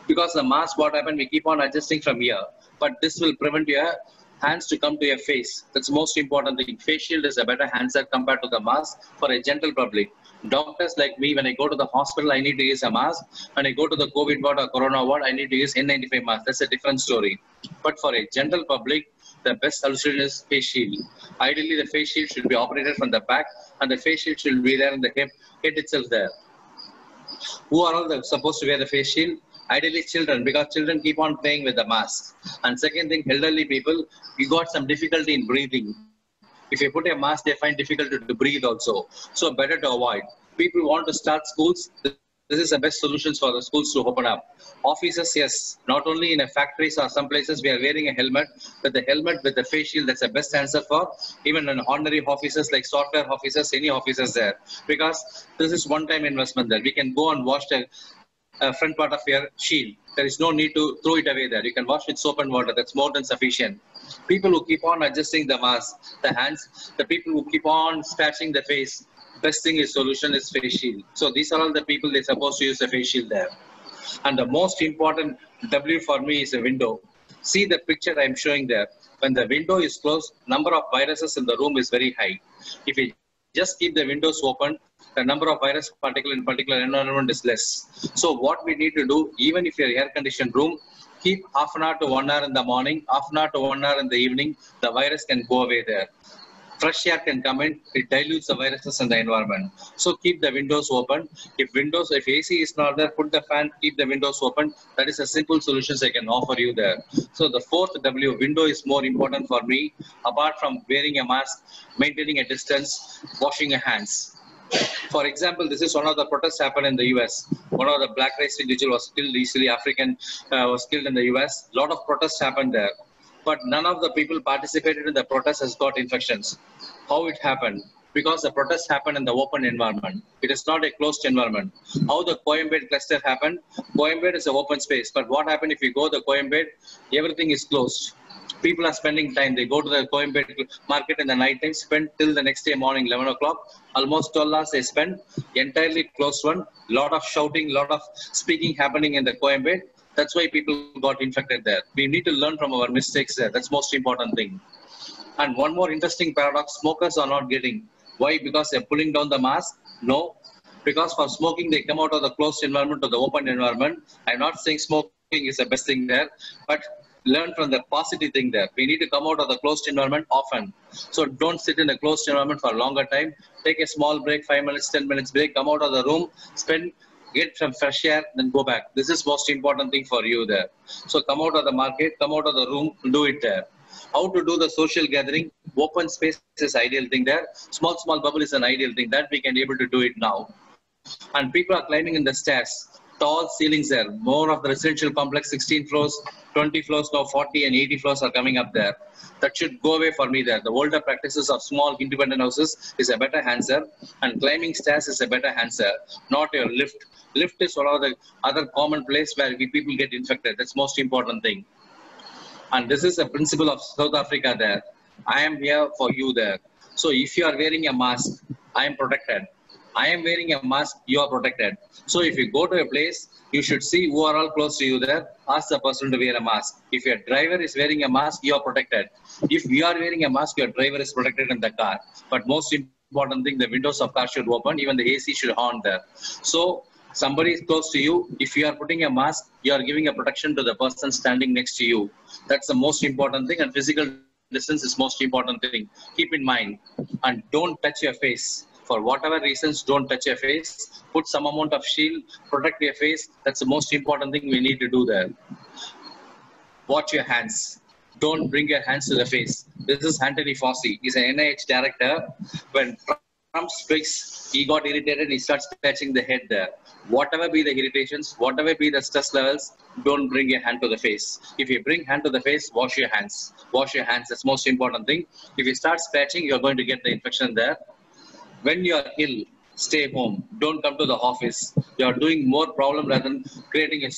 Because the mask, what happened, we keep on adjusting from here. But this will prevent your hands to come to your face. That's the most important thing. Face shield is a better answer compared to the mask for a general public. Doctors like me, when I go to the hospital, I need to use a mask. When I go to the COVID ward or corona ward, I need to use N95 mask. That's a different story. But for a general public, the best solution is face shield. Ideally, the face shield should be operated from the back and the face shield should be there in the head itself there. Who are all supposed to wear the face shield? Ideally children, because children keep on playing with the mask. And second thing, elderly people, you got some difficulty in breathing. If you put a mask, they find difficult to breathe also. So better to avoid. People want to start schools. This is the best solutions for the schools to open up. Offices, yes. Not only in a factories or some places we are wearing a helmet, but the helmet with the face shield, that's the best answer for even in ordinary offices like software offices, any offices there. Because this is one-time investment there. We can go and wash the front part of your shield. There is no need to throw it away there. You can wash with soap and water. That's more than sufficient. People who keep on adjusting the mask, the hands, the people who keep on scratching the face, best thing is solution is face shield. So these are all the people they're supposed to use a face shield there. And the most important W for me is a window. See the picture I'm showing there. When the window is closed, number of viruses in the room is very high. If you just keep the windows open, the number of virus particles in particular environment is less. So what we need to do, even if you're air-conditioned room, keep half an hour to 1 hour in the morning, half an hour to 1 hour in the evening, the virus can go away there. Fresh air can come in, it dilutes the viruses in the environment. So keep the windows open. If AC is not there, put the fan, keep the windows open. That is a simple solution I can offer you there. So the fourth W, window, is more important for me, apart from wearing a mask, maintaining a distance, washing your hands. For example, this is one of the protests happened in the US. One of the black race individual was killed, recently African was killed in the US. A lot of protests happened there. But none of the people participated in the protest has got infections. How it happened? Because the protest happened in the open environment. It is not a closed environment. How the Coimbatore cluster happened? Coimbatore is an open space. But what happened if you go to Coimbatore? Everything is closed. People are spending time. They go to the Coimbatore market in the night time, spend till the next day morning, 11 o'clock. Almost 12 hours they spend, entirely closed one. Lot of shouting, lot of speaking happening in the Coimbatore. That's why people got infected there. We need to learn from our mistakes there. That's most important thing. And one more interesting paradox, smokers are not getting. Why? Because they're pulling down the mask? No. Because for smoking, they come out of the closed environment to the open environment. I'm not saying smoking is the best thing there, but learn from the positive thing there. We need to come out of the closed environment often. So don't sit in a closed environment for a longer time. Take a small break, 5 minutes, 10 minutes break, come out of the room, get some fresh air, then go back. This is most important thing for you there. So come out of the market, come out of the room, do it there. How to do the social gathering? Open space is ideal thing there. Small bubble is an ideal thing that we can able to do it now. And people are climbing in the stairs. Tall ceilings there. More of the residential complex, 16 floors, 20 floors, now 40 and 80 floors are coming up there. That should go away for me there. The older practices of small independent houses is a better answer, and climbing stairs is a better answer, not your lift. Lift is one of the other common place where people get infected. That's most important thing. And this is a principle of South Africa there. I am here for you there. So if you are wearing a mask, I am protected. I am wearing a mask, you are protected. So if you go to a place, you should see who are all close to you there. Ask the person to wear a mask. If your driver is wearing a mask, you are protected. If you are wearing a mask, your driver is protected in the car. But most important thing, the windows of car should open, even the AC should on there. So somebody is close to you. If you are putting a mask, you are giving a protection to the person standing next to you. That's the most important thing, and physical distance is most important thing. Keep in mind, and don't touch your face. For whatever reasons, don't touch your face. Put some amount of shield, protect your face. That's the most important thing we need to do there. Watch your hands. Don't bring your hands to the face. This is Anthony Fauci. He's an NIH director. When Trump speaks, he got irritated. He starts touching the head there. Whatever be the irritations, whatever be the stress levels, don't bring your hand to the face. If you bring hand to the face, wash your hands. Wash your hands. That's the most important thing. If you start scratching, you're going to get the infection there. When you are ill, stay home. Don't come to the office. You are doing more problem rather than creating a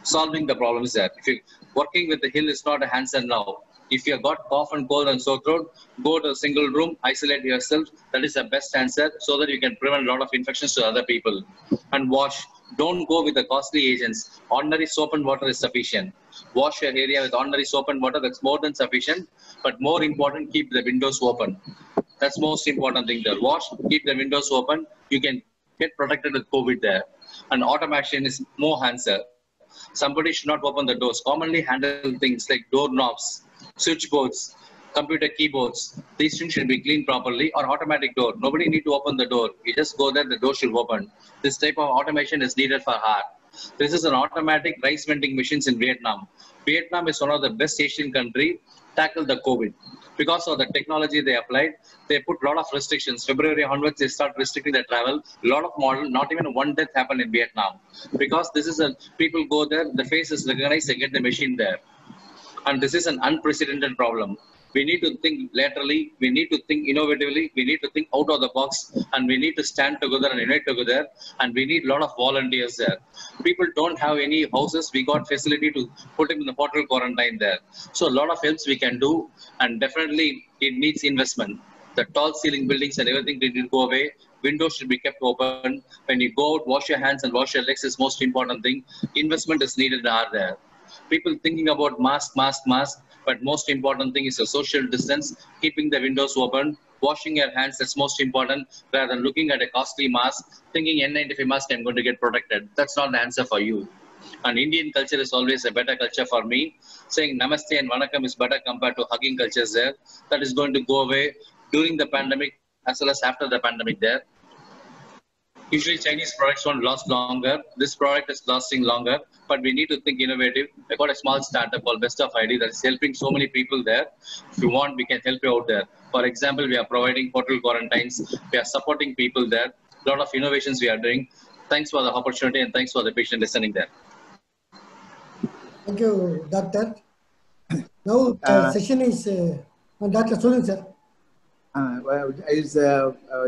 solving the problems there. If you working with the hill is not a answer now. If you have got cough and cold and sore throat, go to a single room, isolate yourself. That is the best answer, so that you can prevent a lot of infections to other people. And wash. Don't go with the costly agents. Ordinary soap and water is sufficient. Wash your area with ordinary soap and water. That's more than sufficient. But more important, keep the windows open. That's most important thing there. Wash, keep the windows open. You can get protected with COVID there. And automation is more answer. Somebody should not open the doors. Commonly handle things like doorknobs, switchboards, computer keyboards. These things should be cleaned properly, or automatic door. Nobody need to open the door. You just go there, the door should open. This type of automation is needed for heart. This is an automatic rice vending machines in Vietnam. Vietnam is one of the best Asian country tackle the COVID. Because of the technology they applied, they put a lot of restrictions. February onwards, they start restricting the travel. A lot of model, not even one death happened in Vietnam. Because this is people go there, the face is recognized, they get the machine there. And this is an unprecedented problem. We need to think laterally, we need to think innovatively, we need to think out of the box, and we need to stand together and unite together, and we need a lot of volunteers there. People don't have any houses, we got facility to put them in the hotel quarantine there. So a lot of helps we can do, and definitely it needs investment. The tall ceiling buildings and everything did go away. Windows should be kept open. When you go out, wash your hands and wash your legs is most important thing. Investment is needed there. People thinking about mask, but most important thing is a social distance, keeping the windows open, washing your hands, that's most important, rather than looking at a costly mask, thinking N95 mask, I'm going to get protected. That's not the answer for you. And Indian culture is always a better culture for me. Saying namaste and vanakkam is better compared to hugging cultures there. That is going to go away during the pandemic as well as after the pandemic there. Usually Chinese products don't last longer. This product is lasting longer, but we need to think innovative. I got a small startup called Best of ID that is helping so many people there. If you want, we can help you out there. For example, we are providing hotel quarantines. We are supporting people there. A lot of innovations we are doing. Thanks for the opportunity and thanks for the patient listening there. Thank you, Doctor. Now the session is Dr. Solun, sir.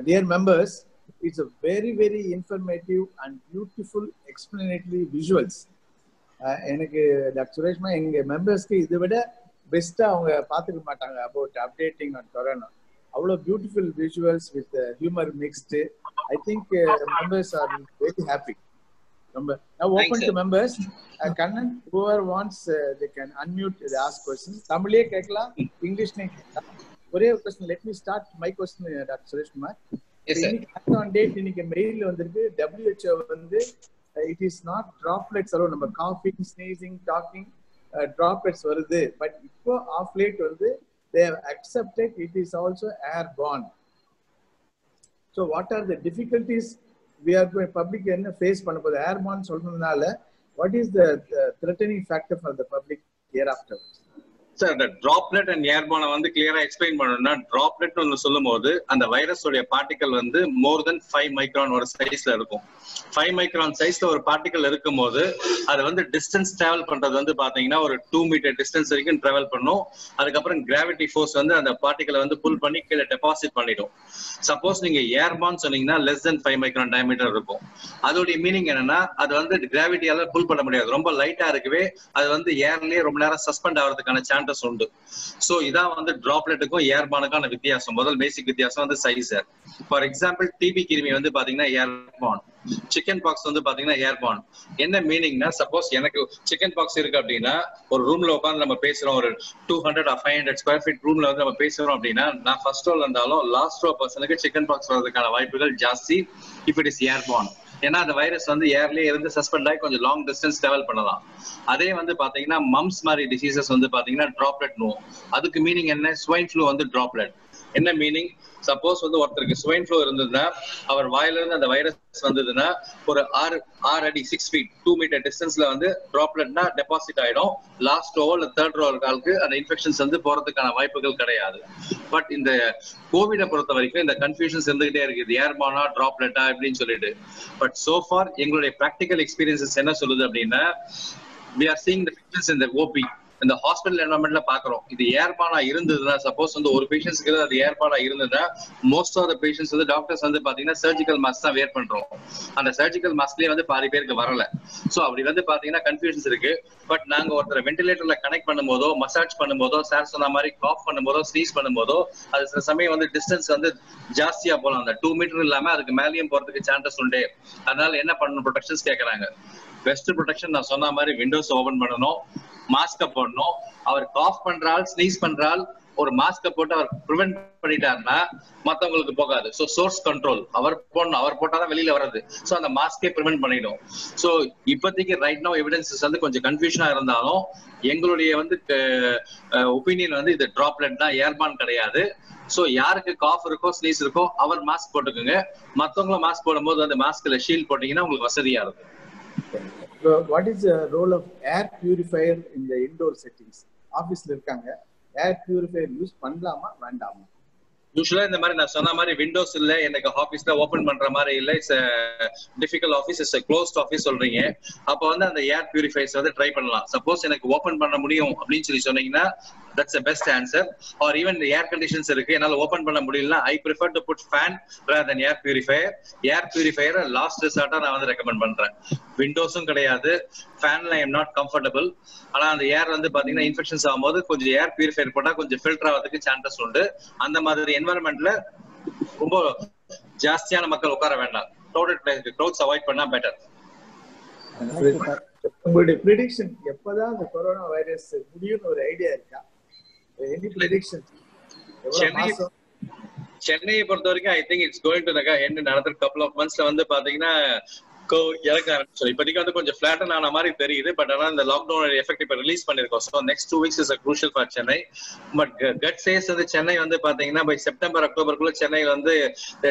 Dear members, it's a very, very informative and beautiful explanatory visuals. எனக்கு doctor சுரேஷ்மா எங்க மெம்பர்ஸ்க்கு இதை விட பெஸ்டா அவங்க பார்த்துக்க மாட்டாங்க about updating on corona. அவ்வளோ beautiful visuals with humour mixed. I think members are very happy. ரொம்ப now open to members. Kannan, whoever wants they can unmute, they ask questions. தமிழ்லயே கேட்கலாம், இங்கிலீஷ்லயே கேட்கலாம். ஒரே ஒரு question. Let me start my question, doctor Sureshkumar. இன்னைக்கு மெயில்ல வந்திருக்கு WHO வந்து it is not droplets alone. நம்ம காஃபிங், ஸ்னீசிங், டாக்கிங் டிராப்லெட்ஸ் வருது. பட் இப்போ ஆஃப் லேட் வந்து they have accepted it is also airborne. So what are the difficulties we are going public என்ன face பண்ண போகுது? airborne சொல்றதுனால what is the threatening factor for the public hereafter? Sir, இந்த droplet and ஏர்பானை வந்து கிளியரா explain பண்ணணும்னா, droplet ஒன்று சொல்லும் போது அந்த வைரஸோடைய பார்ட்டிகல் வந்து மோர் தென் 5 மைக்ரான் ஒரு சைஸ்ல இருக்கும். 5 மைக்ரான் சைஸ்ல ஒரு பார்ட்டிகல் இருக்கும் போது அது வந்து டிஸ்டன்ஸ் டிராவல் பண்றது வந்து பாத்தீங்கன்னா ஒரு 2 மீட்டர் டிஸ்டன்ஸ் வரைக்கும் டிராவல் பண்ணும். அதுக்கப்புறம் கிராவிட்டி ஃபோர்ஸ் வந்து அந்த பார்ட்டிகலை வந்து புல் பண்ணி கீழே டெபாசிட் பண்ணிடும். சப்போஸ் நீங்க ஏர்பான் சொன்னீங்கன்னா லெஸ் தென் 5 மைக்ரான் டயமீட்டர் இருக்கும். அதோடைய மீனிங் என்னன்னா, அது வந்து கிராவிட்டியால புல் பண்ண முடியாது. ரொம்ப லைட்டா இருக்கவே அது வந்து ஏர்லயே ரொம்ப நேரம் சஸ்பெண்ட் ஆகிறதுக்கான சான்சஸ் உண்டு. சோ இதான் வந்து டிராப்லெட்டுக்கும் ஏர்பானுக்கான வித்தியாசம். முதல் பேசிக் வித்தியாசம் வந்து சைஸ். ஃபார் எக்ஸாம்பிள், டிபி கிருமி வந்து பாத்தீங்கன்னா ஏர்பான், சிக்கன் பாக்ஸ் வந்து பாத்தீங்கன்னா ஏர்பான். என்ன மீனிங்னா, சப்போஸ் எனக்கு சிக்கன் பாக்ஸ் இருக்கு அப்படின்னா, ஒரு ரூம்ல உட்காந்து நம்ம பேசுறோம், ஒரு 200 or 500 ஸ்கொயர் ஃபீட் ரூம்ல வந்து நம்ம பேசுறோம் அப்படின்னா, நான் ஃபர்ஸ்ட் ரோல இருந்தாலும் லாஸ்ட் ரோ பர்சனுக்கு சிக்கன் பாக்ஸ் வரதுக்கான வாய்ப்புகள் ஜாஸ்தி இஃப் இட் இஸ் ஏர்பான். ஏன்னா அந்த வைரஸ் வந்து ஏர்லயே இருந்து சஸ்பெண்ட் ஆகி கொஞ்சம் லாங் டிஸ்டன்ஸ் டிராவல் பண்ணலாம். அதே வந்து பாத்தீங்கன்னா மம்ஸ் மாதிரி டிசீசஸ் வந்து பாத்தீங்கன்னா டிராப்லெட் நோ. அதுக்கு மீனிங் என்ன? ஸ்வைன் ஃப்ளூ வந்து டிராப்லெட். என்ன மீனிங்? சப்போஸ் வந்து ஒருத்தருக்கு ஸ்வைன் ஃப்ளூ இருந்ததுன்னா, அவர் வாயில இருந்து அந்த வைரஸ் வந்ததுன்னா ஒரு 6 அடி 6 feet 2 மீட்டர் டிஸ்டன்ஸ்ல வந்து டிராப்லெட்னா டெபாசிட் ஆயிடும். லாஸ்ட் ரோ இல்ல தேர்ட் ரோ ஆளுக்கு அந்த இன்ஃபெக்ஷன்ஸ் வந்து போறதுக்கான வாய்ப்புகள் கிடையாது. பட் இந்த கோவிட பொறுத்த வரைக்கும் இந்த கன்ஃபியூஷன்ஸ் இருந்துகிட்டே இருக்குது, ஏர்பானா டிராப்லெட்டா அப்படின்னு சொல்லிட்டு. பட் சோ ஃபார் எங்களுடைய பிராக்டிகல் எக்ஸ்பீரியன்சஸ் என்ன சொல்லுது அப்படின்னா, we are seeing the difference in the OP. இந்த ஹாஸ்பிட்டல் என்வரன்மெண்ட்ல பாக்குறோம், இது ஏர்பானா இருந்ததுன்னா, சப்போஸ் வந்து ஒரு பேஷண்ட்ஸ்க்கு அது ஏர்பானா இருந்ததுன்னா, மோஸ்ட் ஆஃப் த பேஷண்ட்ஸ் வந்து டாக்டர்ஸ் வந்து பாத்தீங்கன்னா சர்ஜிக்கல் மாஸ்க் தான் வேர் பண்றோம். அந்த சர்ஜிக்கல் மாஸ்க்லயே வந்து பாதி பேருக்கு வரல. சோ அப்படி வந்து பாத்தீங்கன்னா கன்ஃபியூஷன்ஸ் இருக்கு. பட் நாங்க ஒருத்தர் வென்டிலேட்டர்ல கனெக்ட் பண்ணும்போதோ, மசாஜ் பண்ணும்போதோ, சார் சொன்ன மாதிரி காஃப் பண்ணும்போதோ, ஸ்னீஸ் பண்ணும்போதோ, அது சில சமயம் வந்து டிஸ்டன்ஸ் வந்து ஜாஸ்தியா போகலாம். அந்த 2 மீட்டர் இல்லாம அதுக்கு மேலேயும் போறதுக்கு சான்சஸ் உண்டு. அதனால என்ன பண்ணணும்? ப்ரொடெக்ஷன்ஸ் கேட்கறாங்க. பெஸ்ட் ப்ரொடெக்ஷன் நான் சொன்ன மாதிரி விண்டோஸ் ஓபன் பண்ணணும், மாஸ்க போடணும். அவர் காஃப் பண்றால், ஸ்னீஸ் பண்றால் ஒரு மாஸ்க போட்டு அவர் ப்ரிவென்ட் பண்ணிட்டாருன்னா மத்தவங்களுக்கு போகாது. சோ சோர்ஸ் கண்ட்ரோல் அவர் போடணும். அவர் போட்டாதான் வெளியில வர்றது. சோ அந்த மாஸ்கே ப்ரிவென்ட் பண்ணிடும். சோ இப்போதைக்கு ரைட் நவ் எவிடன்சஸ் வந்து கொஞ்சம் கன்ஃபியூஷனா இருந்தாலும் எங்களுடைய வந்து ஒப்பீனியன் வந்து இது டிராப்லெட் தான், ஏர்பான் கிடையாது. சோ யாருக்கு காஃப் இருக்கோ, ஸ்னீஸ் இருக்கோ, அவர் மாஸ்க் போட்டுக்குங்க. மத்தவங்களும் மாஸ்க் போடும்போது அந்த மாஸ்க்ல ஷீல்ட் போட்டீங்கன்னா உங்களுக்கு வசதியா இருக்கும். So what is the role of air purifier in the indoor settings? ஆபீஸ்ல இருக்காங்க, ஏர் பியூரிஃபையர் யூஸ் பண்ணலாமா வேண்டாமா? யூசுவலா இந்த மாதிரி நான் சொன்ன மாதிரி விண்டோஸ் இல்ல, எனக்கு ஆபீஸ்ல ஓபன் பண்ற மாதிரி இல்ல, it's difficult office, it's closed office சொல்றீங்க. அப்ப வந்து அந்த ஏர் பியூரிஃபையர்ஸ் வந்து ட்ரை பண்ணலாம். சப்போஸ் எனக்கு ஓபன் பண்ண முடியும் அப்படின்னு சொல்லி சொன்னீங்கன்னா that's the best answer. Or even the air conditions இருக்கு, என்னால ஓபன் பண்ண முடியலனா I prefer to put fan rather than air purifier. Air purifier last ரிசார்ட்டா நான் வந்து ரெக்கமெண்ட் பண்றேன். விண்டோஸும் கிடையாது, ஃபேன்ல I am not comfortable. ஆனா அந்த ஏர் வந்து பாத்தீங்கன்னா இன்ஃபெக்ஷன்ஸ் ஆகும்போது கொஞ்சம் ஏர் பியூரிஃபையர் போட்டா கொஞ்சம் ஃபில்டர் ஆகிறதுக்கு சான்சஸ் உண்டு. அந்த மாதிரி என்வரன்மெண்ட்ல ரொம்ப ஜாஸ்தியான மக்கள் உட்கார வேண்டாம். crowded place, crowds avoid பண்ணா better. உங்களுடைய prediction எப்பதான் அந்த கொரோனா வைரஸ் முடியும்னு ஒரு ஐடியா இருக்கா? Any prediction? சென்னையை பொறுத்த வரைக்கும் I think it's going to end in another couple of monthsல வந்து பாத்தீங்கன்னா இறக்க ஆரம்பிச்சோம். இப்போதைக்கு வந்து கொஞ்சம் ஃபிளாட்டன் ஆன மாதிரி தெரியுது. பட் ஆனால் இந்த லாக்டவுன் எஃபெக்ட் இப்போ ரிலீஸ் பண்ணிருக்கோம். So next 2 weeks is crucial for Chennai. But cases வந்து சென்னை வந்து பாத்தீங்கன்னா பை செப்டம்பர் அக்டோபருக்குள்ள சென்னை வந்து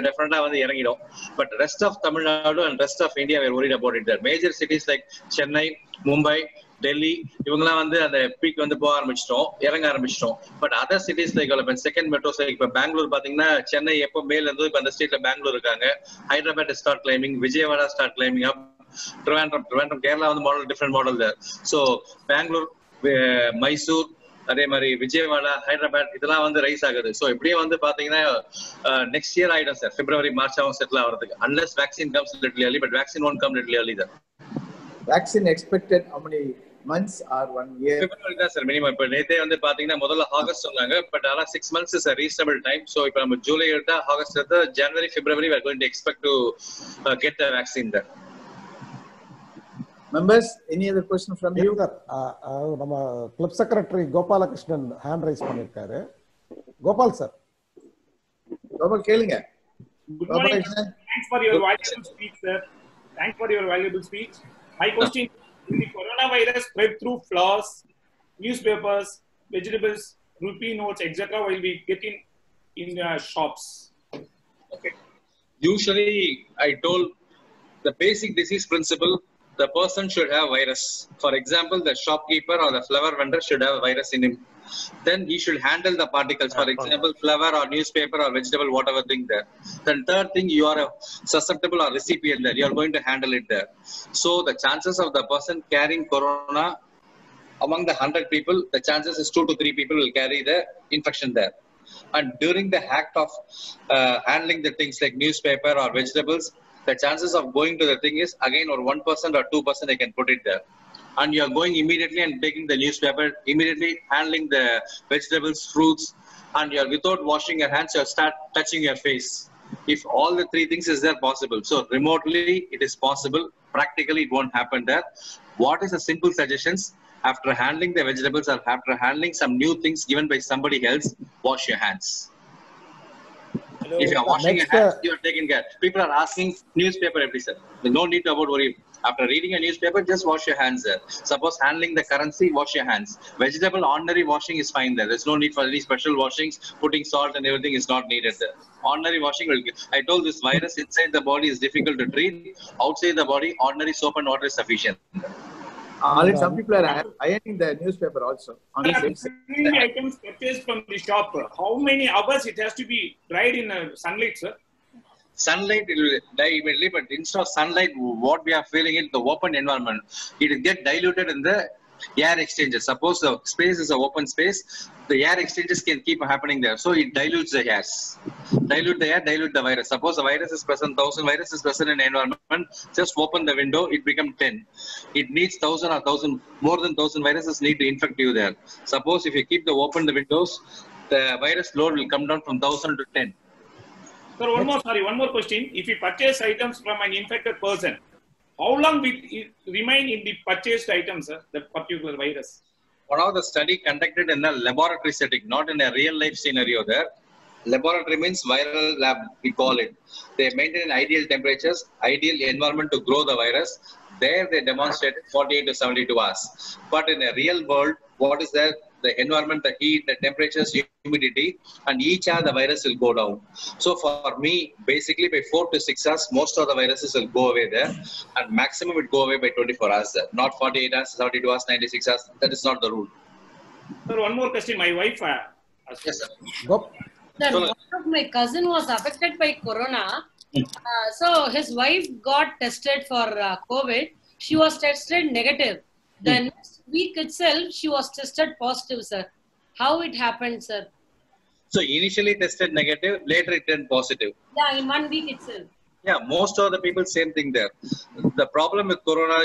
டெஃபினட்டா வந்து இறங்கிடும். But rest of Tamil Nadu and rest of India we're worried about it. Major cities like Chennai, Mumbai, Delhi இவங்கெல்லாம் வந்து அந்த பீக் வந்து போக ஆரம்பிச்சிட்டோம், இறங்க ஆரம்பிச்சிட்டோம். But other cities like second metros like இப்போ பெங்களூர் பாத்தீங்கன்னா சென்னை எப்போ மேல இருந்து இப்போ அந்த ஸ்டேட்ல பெங்களூர் இருக்காங்க. Hyderabad start climbing, Vijayawada start climbing up, Trivandrum Kerala வந்து model different model there. So Bangalore, Mysore, அதே மாதிரி விஜயவாடா, ஹைதராபாத் இதெல்லாம் வந்து ரைஸ் ஆகுது. ஸோ இப்படியே வந்து பாத்தீங்கன்னா நெக்ஸ்ட் இயர் ஆயிடும் சார். பிப்ரவரி மார்ச் ஆகும் செட்டில் ஆகிறதுக்கு. Unless vaccine comes little early, but vaccine won't come little early there. Vaccine expected how many months or 1 year? February தான் சார் மினிமம். இப்போ நேத்தே வந்து பாத்தீங்கன்னா முதல்ல ஆகஸ்ட் சொன்னாங்க. பட் ஆனால் 6 months is a reasonable time. So இப்போ நம்ம ஜூலை எடுத்தா ஆகஸ்ட் எடுத்தா ஜனவரி, பிப்ரவரி we are going to expect to get the vaccine there. Members, any other question from you? நம்ம club secretary Gopalakrishnan hand raise பண்ணிருக்காரு. கோபால் சார். கோபால் கேளுங்க. Good morning. Thanks for your valuable speech, sir. Thanks for your valuable speech. My question: will the coronavirus spread through flowers, newspapers, vegetables, rupee notes, etc. will be getting in shops? Okay. Usually, I told the basic disease principle. The person should have virus. For example, the shopkeeper or the flower vendor should have virus in him. Then he should handle the particles. For example, flower or newspaper or vegetable, whatever thing there. Then third thing, you are a susceptible or recipient there. You are going to handle it there. So the chances of the person carrying corona among the 100 people, the chances is 2 to 3 people will carry the infection there. And during the act of handling the things like newspaper or vegetables, the chances of going to the thing is again or 1% or 2% they can put it there. And you are going immediately and taking the newspaper, immediately handling the vegetables, fruits, and you are without washing your hands, you start touching your face. If all the 3 things is there possible. So remotely it is possible. Practically it won't happen there. What is the simple suggestions? After handling the vegetables or after handling some new things given by somebody else, wash your hands. Hello. If you are washing your hands, you are taking care. People are asking newspaper every sir. There's no need to about worry. After reading a newspaper, just wash your hands there. Suppose handling the currency, wash your hands. Vegetable ordinary washing is fine there. There's no need for any special washings. Putting salt and everything is not needed there. Ordinary washing will get. I told this virus inside the body is difficult to treat. Outside the body, ordinary soap and water is sufficient. Already some people are ironing the newspaper also. Items purchased from the shop. How many hours it has to be dried in sunlight, sir? Sunlight, it will die immediately, but instead of sunlight, what we are feeling in the open environment, it will get diluted in the air exchanges. Suppose the space is an open space, the air exchanges can keep happening there. So it dilutes the gas. Dilute the air, dilute the virus. Suppose the virus is present, 1000 virus is present in the environment, just open the window, it becomes 10. It needs 1000 or 1000, more than 1000 viruses need to infect you there. Suppose if you keep the open the windows, the virus load will come down from 1000 to 10. Sir, one more question. If you purchase items from an infected person, how long will it remain in the purchased items, sir, the particular virus? One of the study conducted in a laboratory setting, not in a real life scenario there. Laboratory means viral lab, we call it. They maintain ideal temperatures, ideal environment to grow the virus. There they demonstrated 48 to 72 hours. But in a real world, what is there? The environment, the heat, the temperatures, humidity, and each hour the virus will go down. So for me, basically by 4 to 6 hours, most of the viruses will go away there, and maximum will go away by 24 hours there. Not 48 hours, 72 hours, 96 hours. That is not the rule. Sir, one more question. My wife yes, sir. Sir, one of my cousin was affected by corona. So his wife got tested for COVID. She was tested negative. The next week itself, she was tested positive, sir. How it happened, sir? So initially tested negative, later it turned positive. Yeah, in 1 week itself. Yeah, most of the people, same thing there. The problem with corona,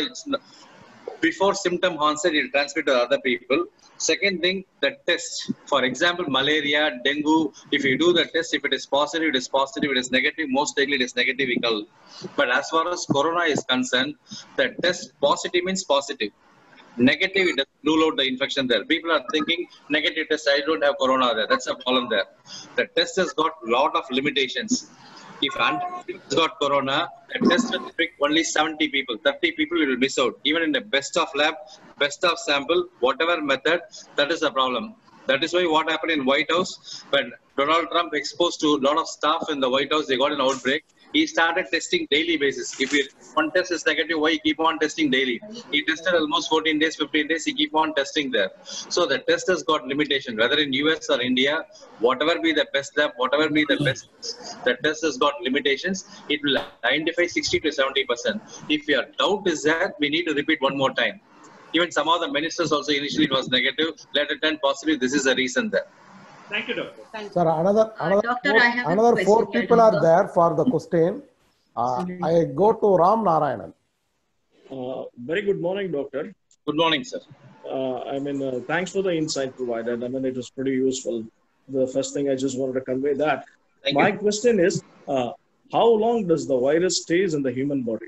Before symptom onset, it will transmit to other people. Second thing, the test. For example, malaria, dengue, if you do the test, if it is positive, it is positive. If it is negative, most likely it is negative. But as far as corona is concerned, the test positive means positive. Negative, it doesn't rule out the infection there. People are thinking negative test, I don't have corona there. That's a problem there. The test has got a lot of limitations. If 100 people has got corona, the test will pick only 70 people. 30 people will miss out. Even in the best of lab, best of sample, whatever method, that is the problem. That is why what happened in White House, when Donald Trump exposed to a lot of staff in the White House, they got an outbreak. He started testing daily basis. If one test is negative, why he keep on testing daily? He tested almost 14 days, 15 days, he keep on testing there. So the test has got limitation, whether in US or India, whatever be the best lab, whatever be the best, the test has got limitations. It will identify 60 to 70%. If your doubt is there, we need to repeat one more time. Even some of the ministers also initially it was negative, later turned positive. This is the reason there. Thank you, doctor. Sir, another four people are there for the question. I go to Ram Narayanan. Very good morning, doctor. Good morning, sir. Thanks for the insight provided. It was pretty useful. The first thing I just wanted to convey that. My question is, how long does the virus stays in the human body?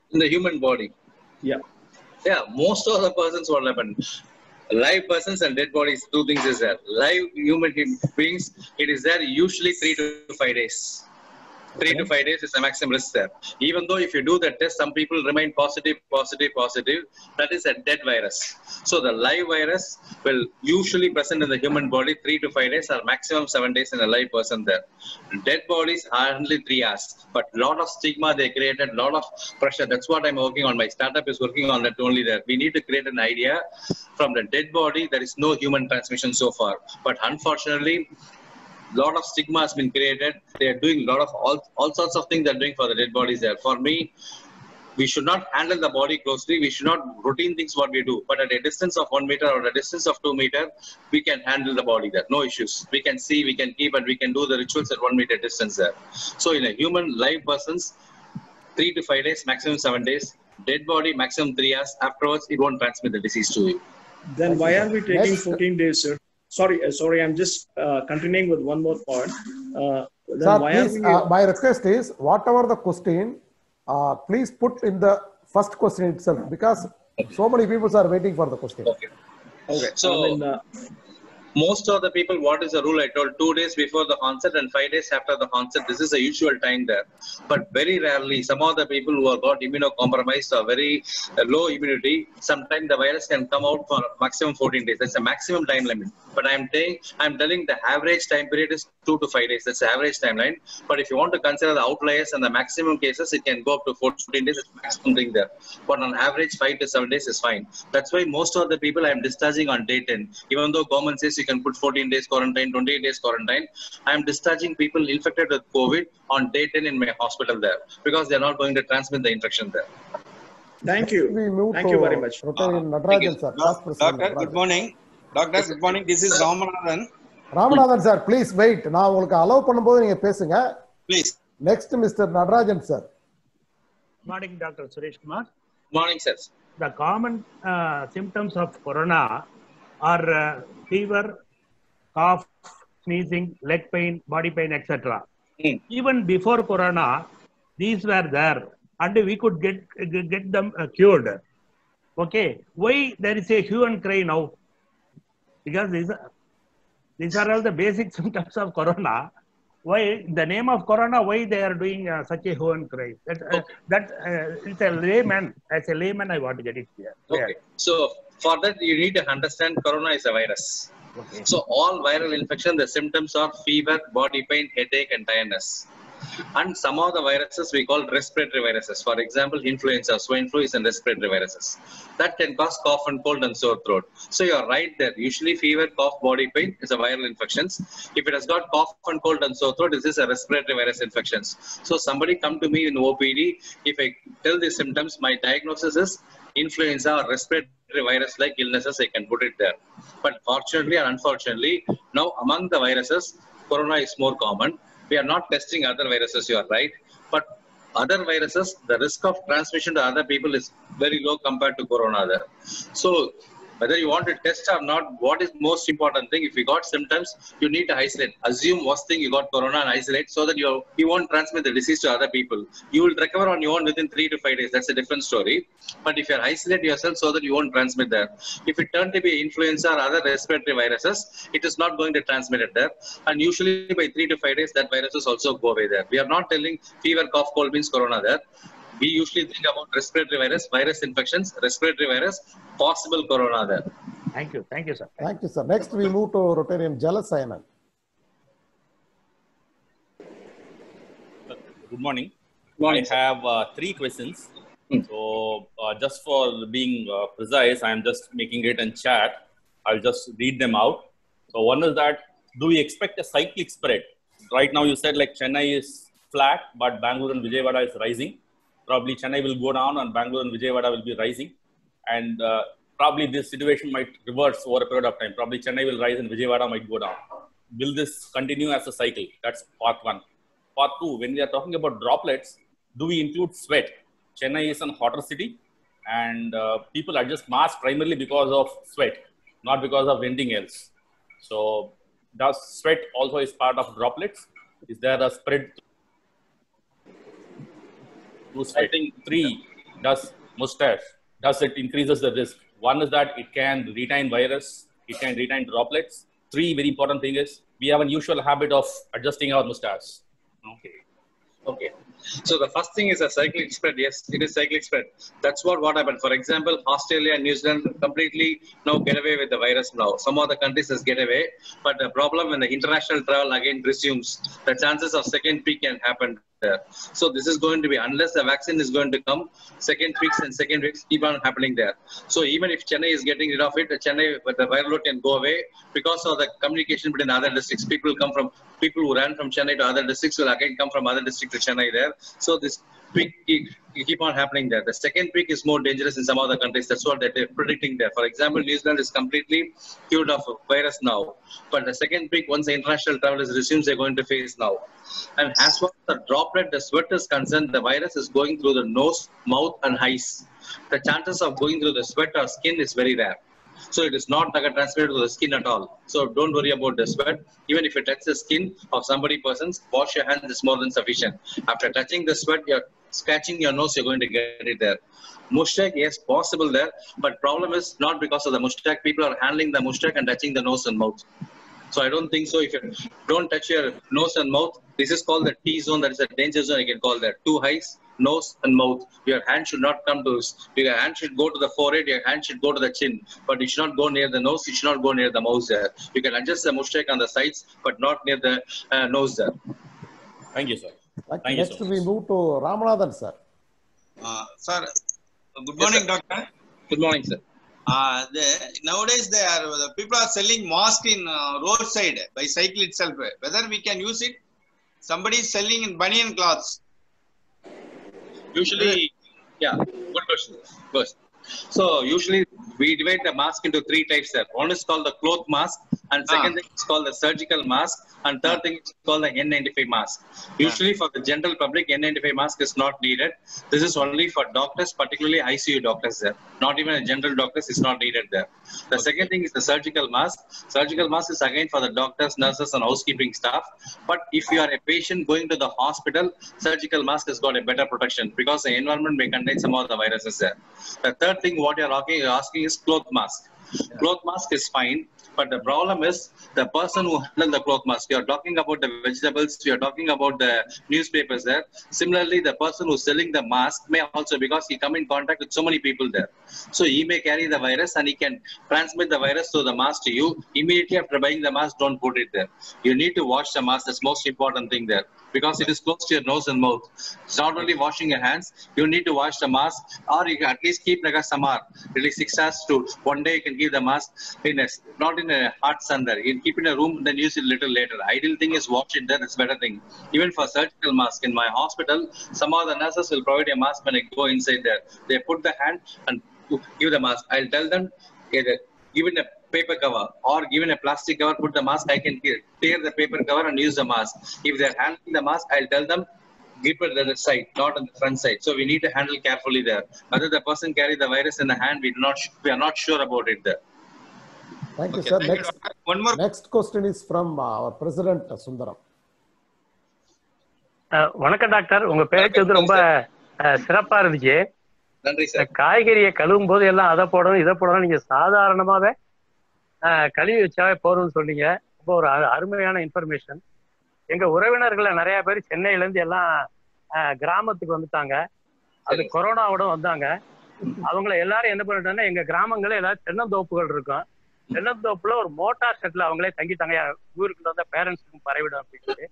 In the human body? Yeah. Yeah, most of the persons what happen. Live persons and dead bodies, two things is there. Live human beings, it is there usually 3 to 5 days. 3 to 5 days is the maximum risk there. Even though if you do the test, some people remain positive. That is a dead virus. So the live virus will usually present in the human body 3 to 5 days or maximum 7 days in a live person there. Dead bodies are only 3 hours. But lot of stigma they created, lot of pressure. That's what I'm working on. My startup is working on that only there. We need to create an idea. From the dead body, there is no human transmission so far. But unfortunately, lot of stigma has been created. They are doing a lot of all sorts of things they're doing for the dead bodies there. For me, we should not handle the body closely. We should not routine things what we do. But at a distance of 1 meter or a distance of 2 meters, we can handle the body there. No issues. We can see, we can keep, and we can do the rituals at 1 meter distance there. So in a human live persons, 3 to 5 days, maximum 7 days. Dead body, maximum 3 hours. Afterwards, it won't transmit the disease to you. Then why are we taking 14 days, sir? Sorry, I'm just continuing with one more point. Sir, please, my request is, whatever the question, please put in the first question itself, because so many people are waiting for the question. Okay. So, most of the people, what is the rule I told? 2 days before the onset and 5 days after the onset. This is the usual time there. But very rarely, some of the people who have got immunocompromised or very low immunity, sometimes the virus can come out for maximum 14 days. That's the maximum time limit. But I'm telling the average time period is 2 to 5 days. That's the average timeline. But if you want to consider the outliers and the maximum cases, it can go up to 14 days. It's maximum thing there. But on average, 5 to 7 days is fine. That's why most of the people I'm discharging on day 10. Even though government says you can put 14 days quarantine, 28 days quarantine, I'm discharging people infected with COVID on day 10 in my hospital there, because they're not going to transmit the infection there. Thank you. Thank you very much. Natarajan, sir. Doctor, good morning. Doctor, good morning. This is Ramanathan. Ramanathan, sir, please wait. நான் உங்களுக்கு allow பண்ணும்போது நீங்க பேசுங்க. Please. Next, Mr. Natarajan, sir. Morning, Dr. Suresh Kumar. Morning, sir. The common symptoms of corona are fever, cough, sneezing, leg pain, body pain, etc. Even before corona, these were there, and we could get them cured. Okay, why there is a hue and cry now? Because these are all the basic symptoms of corona. Why, in the name of corona, why they are doing such a hue and cry? It's a layman. As a layman, I want to get it clear. Okay. So for that, you need to understand corona is a virus. Okay. So all viral infection, the symptoms are fever, body pain, headache, and tiredness. And some of the viruses we call respiratory viruses. For example, influenza, swine flu is in respiratory viruses. That can cause cough and cold and sore throat. So you're right there. Usually fever, cough, body pain is a viral infections. If it has got cough and cold and sore throat, this is a respiratory virus infections. So somebody come to me in OPD, if I tell the symptoms, my diagnosis is influenza or respiratory virus like illnesses, I can put it there. But fortunately or unfortunately, now among the viruses, corona is more common. We are not testing other viruses, you are right. But other viruses, the risk of transmission to other people is very low compared to corona there. So whether you want to test or not, what is most important thing? If you got symptoms, you need to isolate. Assume worst thing you got corona and isolate so that you won't transmit the disease to other people. You will recover on your own within 3 to 5 days. That's a different story. But if you isolate yourself so that you won't transmit that. If it turned to be influenza or other respiratory viruses, it is not going to transmit it there. And usually by 3 to 5 days, that virus also go away there. We are not telling fever, cough, cold means corona there. We usually think about respiratory virus, virus infections, respiratory virus, possible corona there. Thank you. Thank you, sir. Thank you, sir. Next, we move to Rotarian Jalasayanan. Good morning. Morning, I have 3 questions. So, just for being precise, I am just making it in chat. I'll just read them out. So, one is that, do we expect a cyclic spread? Right now, you said like Chennai is flat, but Bangalore and Vijayawada is rising. Probably Chennai will go down and Bangalore and Vijayawada will be rising. And probably this situation might reverse over a period of time. Probably Chennai will rise and Vijayawada might go down. Will this continue as a cycle? That's part 1. Part 2, when we are talking about droplets, do we include sweat? Chennai is a hotter city and people adjust masks primarily because of sweat, not because of anything else. So does sweat also is part of droplets? Is there a spread to sweating? 3, does mustache, does it increases the risk? 1 is that it can retain virus, it can retain droplets. 3, very important thing is, we have an usual habit of adjusting our mustache. Okay. So the first thing is a cyclic spread. Yes, it is cyclic spread. That's what happened. For example, Australia and New Zealand completely now get away with the virus now. Some other countries has get away. But the problem when the international travel again resumes, the chances of second peak can happen there. So this is going to be, unless the vaccine is going to come, second peaks keep on happening there. So even if Chennai is getting rid of it, Chennai, but the viral load can go away because of the communication between other districts. People who ran from Chennai to other districts will again come from other districts to Chennai there. So this peak keep on happening there. The second peak is more dangerous in some other countries. That's what they're predicting there. For example, New Zealand is completely cured of virus now. But the second peak, once the international travel is resumes, they're going to face now. And as far as the droplet, the sweat is concerned, the virus is going through the nose, mouth, and eyes. The chances of going through the sweat or skin is very rare. So it is not like a transmitted to the skin at all. So don't worry about the sweat. Even if you touch the skin of person's, wash your hands is more than sufficient. After touching the sweat, you're scratching your nose, you're going to get it there. Mushtak, yes, possible there. But problem is not because of the mushtak. People are handling the mushtak and touching the nose and mouth. So I don't think so. If you don't touch your nose and mouth, this is called the T zone. That is a danger zone. You can call that 2 eyes, nose and mouth. Your hand should not come to, your hand should go to the forehead, your hand should go to the chin, but you should not go near the nose, you should not go near the mouth there. You can adjust the mushtak on the sides, but not near the nose there. Thank you, sir. Thank you. Next we move to Ramanathan, sir. Sir, good morning, yes, doctor. Good morning, sir. Nowadays, the people are selling mask in roadside by cycle itself. Whether we can use it, somebody is selling in banyan cloths. Usually, yeah, good question. Good. So usually we divide the mask into 3 types there. One is called the cloth mask, and second thing is called the surgical mask, and third thing is called the N95 mask. Usually for the general public, N95 mask is not needed. This is only for doctors, particularly ICU doctors there. Not even a general doctors is not needed there. The second thing is the surgical mask. Surgical mask is again for the doctors, nurses, and housekeeping staff. But if you are a patient going to the hospital, surgical mask has got a better protection because the environment may contain some of the viruses there. The third thing what you're asking is cloth mask. Cloth mask is fine, but the problem is the person who handles the cloth mask. You're talking about the vegetables, you're talking about the newspapers there. Similarly, the person who's selling the mask may also, because he come in contact with so many people there. So he may carry the virus and he can transmit the virus through the mask to you. Immediately after buying the mask, don't put it there. You need to wash the mask. That's most important thing there, because it is close to your nose and mouth. It's not only washing your hands, you need to wash the mask, or you can at least keep like a samar, really 6 hours to 1 day you can keep the mask in a, not in a hot sun there. You can keep in a room, then use it a little later. Ideal thing is wash it there, that's better thing. Even for surgical mask, in my hospital, some of the nurses will provide a mask when I go inside there. They put the hand and give the mask. I'll tell them, either give it a paper cover or given a plastic cover, put the mask, I can tear the paper cover and use the mask. If they're handling the mask, I'll tell them, grip at the side, not on the front side. So we need to handle carefully there. Whether the person carry the virus in the hand, we are not sure about it there. Thank you, sir. Next question is from our President Sundaram. வணக்கம் doctor, உங்க பேச்சு வந்து ரொம்ப சிறப்பா இருந்துச்சு. நன்றி sir. காய்கறியை கழுவும் போது எல்லாம் அதை போடணும் இதை போடணும், நீங்க சாதாரணமாவே கழுவி வச்சாவே போறோம்னு சொன்னீங்க. ரொம்ப ஒரு அருமையான இன்ஃபர்மேஷன். எங்க உறவினர்களை நிறைய பேர் சென்னையில இருந்து எல்லாம் கிராமத்துக்கு வந்துட்டாங்க. அது கொரோனாவோட வந்தாங்க. அவங்கள எல்லாரும் என்ன பண்ணிட்டாங்கன்னா, எங்க கிராமங்கள எல்லாரும் தென்னந்தோப்புகள் இருக்கும். தென்னந்தோப்புல ஒரு மோட்டார் செட்ல அவங்களே தங்கிட்டாங்க. ஊருக்கு வந்த பேரண்ட்ஸுக்கும் பரவிடும் அப்படின்னு.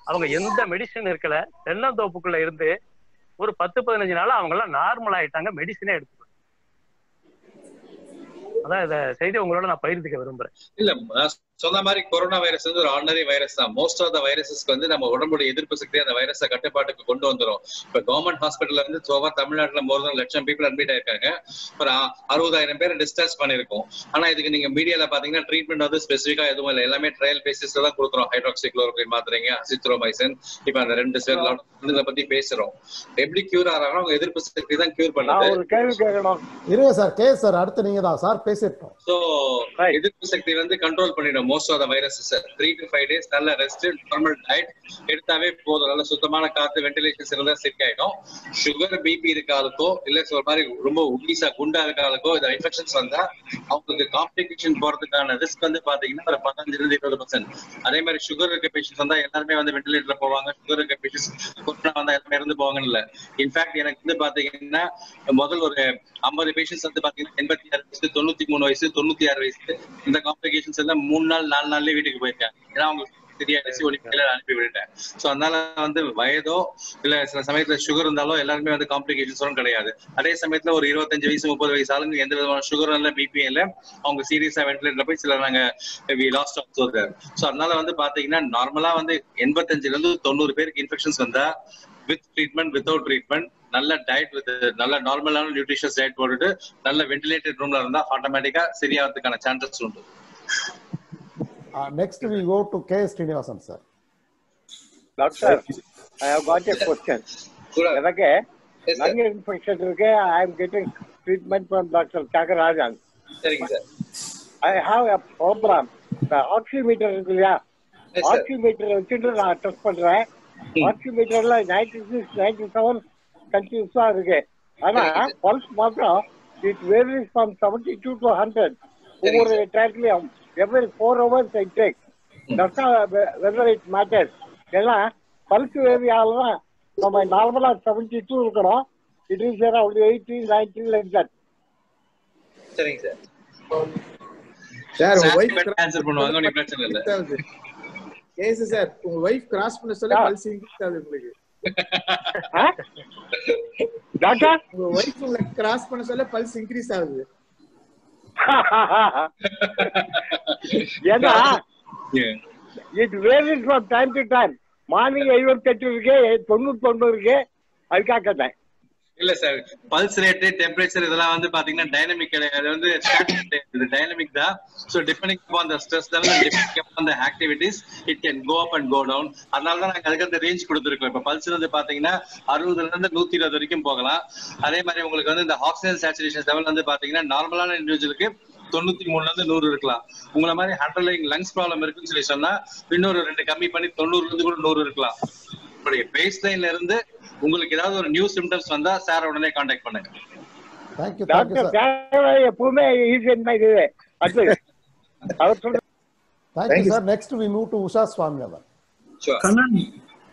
அவங்க எந்த மெடிசன் இருக்கல, தென்னந்தோப்புக்குள்ள இருந்து ஒரு 10-15 நாள் அவங்க எல்லாம் நார்மல் ஆயிட்டாங்க. மெடிசனே எடுத்துக்கணும். அதான் இந்த செய்தி உங்களோட நான் பகிர்ந்துக்க விரும்புறேன். இல்ல, சொன்ன மாதிரி கொரோனா வைரஸ் வந்து ஒரு ஆர்டினரி வைரஸ் தான். மோஸ்ட் ஆஃப் த வைரஸஸ்க்கு வந்து நம்ம உடம்புடைய எதிர்ப்பு சக்தி அந்த வைரஸை கட்டுப்பாட்டுக்கு கொண்டு வந்துடும். இப்ப கவர்மெண்ட் ஹாஸ்பிட்டல்ல இருந்து தமிழ்நாட்டுல more than 1,00,000 people அட்மிட் ஆயிருக்காங்க. ஒரு 60,000 பேர் டிஸ்சார்ஜ் பண்ணிருக்கோம். ஆனா இதுக்கு நீங்க மீடியால பாத்தீங்கன்னா ட்ரீட்மெண்ட் வந்து ஸ்பெசிஃபிக்கா எதுவும் இல்லை. எல்லாமே ட்ரையல் பேசிஸ்ல தான் கொடுக்குறோம். ஹைட்ராக்சிக்ளோரோகுயின் மாத்திரைங்க, அசித்ரோமைசின். இப்ப அந்த 2 சேர் பத்தி பேசுறோம். எப்படி கியூர் ஆறாங்க? அவங்க எதிர்ப்பு சக்தி தான் கியூர் பண்ணுது. ஒரு கேள்வி கேட்கணும். இருங்க சார், கேஸ் சார் அடுத்து நீங்க தான் சார் பேசிட்டோம். சோ எதிர்ப்பு சக்தி வந்து கண்ட்ரோல் பண்ணிடும் most of the viruses. 3 to 5 days நல்ல ரெஸ்ட், நார்மல் டயட் எடுத்தாவே போதும். நல்ல சுத்தமான காத்து, வென்டிலேஷன் இருந்தா சரியாயிடும். சுகர், பிபி இருக்காளுக்கோ இல்ல ஒரு மாதிரி ரொம்ப உபீஸா குண்டா இருக்காளுக்கோ இந்த இன்ஃபெக்ஷன்ஸ் வந்தா அவங்களுக்கு காம்ப்ளிகேஷன் போறதுக்கான ரிஸ்க் வந்து பாத்தீங்கன்னா ஒரு 15-20%. அதே மாதிரி சுகர் இருக்க பேஷன்ஸ் வந்தா எல்லாருமே வந்து வென்டிலேட்டர்ல போவாங்க. சுகர் இருக்க பேஷன்ஸ் கொரோனா வந்தா எல்லாமே இருந்து போவாங்கன்னு இல்ல. இன்ஃபேக்ட் எனக்கு வந்து பாத்தீங்கன்னா முதல் ஒரு 50 பேஷன்ஸ் வந்து பாத்தீங்கன்னா 86 வயசு, 93 வயசு, 96 வயசு இந்த காம்ப்ளிகேஷன்ஸ் எல்லாம் 3 நாள் 4 நாள்லயே வீட்டுக்கு போயிருக்காங்க. ஏன்னா அவங்க தெரியாச்சு ஒலிம்பிக்ல அனுப்பி விட்டுட்டேன். சோ அதனால வந்து வயதோ இல்ல சில சமயத்துல சுகர் இருந்தாலும் எல்லாருமே வந்து காம்ப்ளிகேஷன்ஸும் கிடையாது. அதே சமயத்துல ஒரு 25 வயசு 30 வயசு ஆளுங்க எந்த விதமான சுகரும் இல்ல, பிபி இல்ல, அவங்க சீரியஸா வென்டிலேட்டர்ல போய் சில நாங்க லாஸ்ட் ஆஃப். சோ அதனால வந்து பாத்தீங்கன்னா நார்மலா வந்து 85 இருந்து 90 பேருக்கு இன்ஃபெக்ஷன்ஸ் வந்தா வித் ட்ரீட்மெண்ட், வித்வுட் ட்ரீட்மெண்ட், நல்ல டயட், வித் நல்ல நார்மலான நியூட்ரிஷியஸ் டயட் போட்டுட்டு நல்ல வென்டிலேட்டட் ரூம்ல இருந்தா ஆட்டோமேட்டிக்கா சரியாகிறதுக்கான சான்சஸ் உண்டு. Next we go to K. Srinivasan sir. Doctor, I have got a question. எனக்கு lung infection இருக்கு. I am getting treatment from Dr. Chakarajan. சரிங்க sir. I have a program. The oximeter இருக்கு இல்லையா, oximeter வச்சுட்டு நான் test பண்றேன். oximeterல 96, 97 கண்டினியூஸா இருக்கு. ஆனா பல்ஸ் மாத்திரம் it varies from 72 to 100 ஒவ்வொரு ட்ராக்லயும். Every 4 hours I take. That's not whether it matters. ஏன்னா பல்ஸ் வேரி ஆகலாம். நம்ம நார்மலா 72 இருக்கணும். It is around 80, 90 like that. சரிங்க சார். சார் உங்க வைஃப் ஆன்சர் பண்ணுவாங்க, நீ பிரச்சனை இல்ல. கேஸ் சார் உங்க வைஃப் கிராஸ் பண்ண சொல்ல பல்ஸ் இன்க்ரீஸ் ஆகுது உங்களுக்கு. டாக்டர் உங்க வைஃப் உங்களை கிராஸ் பண்ண சொல்ல பல்ஸ் இன்க்ரீஸ் ஆகுது. ஏன்னா it varies from time to time. Morning 78 இருக்கு, 90 இருக்கு. அதுக்காக கேட்டேன். இல்ல சார், பல்ஸ் ரேட், டெம்பரேச்சர் இதெல்லாம் வந்து பாத்தீங்கன்னா டைனமிக் கிடையாது. அது வந்து இது டைனமிக் தான். So depending upon the stress level, depending upon the activities, it can go up and go down. அதனால தான் நாங்க அதுக்கு அந்த ரேஞ்ச் கொடுத்துருக்கோம். இப்ப பல்ஸ் வந்து பாத்தீங்கன்னா 60ல இருந்து 120 வரைக்கும் போகலாம். அதே மாதிரி உங்களுக்கு வந்து இந்த ஆக்சிஜன் சேச்சுரேஷன் லெவல் வந்து பாத்தீங்கன்னா நார்மலான இண்டிவிஜுவலுக்கு 93ல இருந்து 100 இருக்கலாம். உங்களை மாதிரி அண்டர்லைங் லங்ஸ் ப்ராப்ளம் இருக்குன்னு சொல்லி சொன்னா இன்னொரு 2 கம்மி பண்ணி 90ல இருந்து கூட 100 இருக்கலாம். இப்படி பேஸ் லைன்ல இருந்து உங்களுக்கு ஏதாவது ஒரு நியூ சிம்டம்ஸ் வந்தா சார் உடனே கான்டாக்ட் பண்ணுங்க. Thank you. டாக்டர் எப்பவுமே ஈஸி என்ன இது அது அவர் சொல்ற. Thank you sir. Next we move to Usha Swaminathan. Sure. Kannan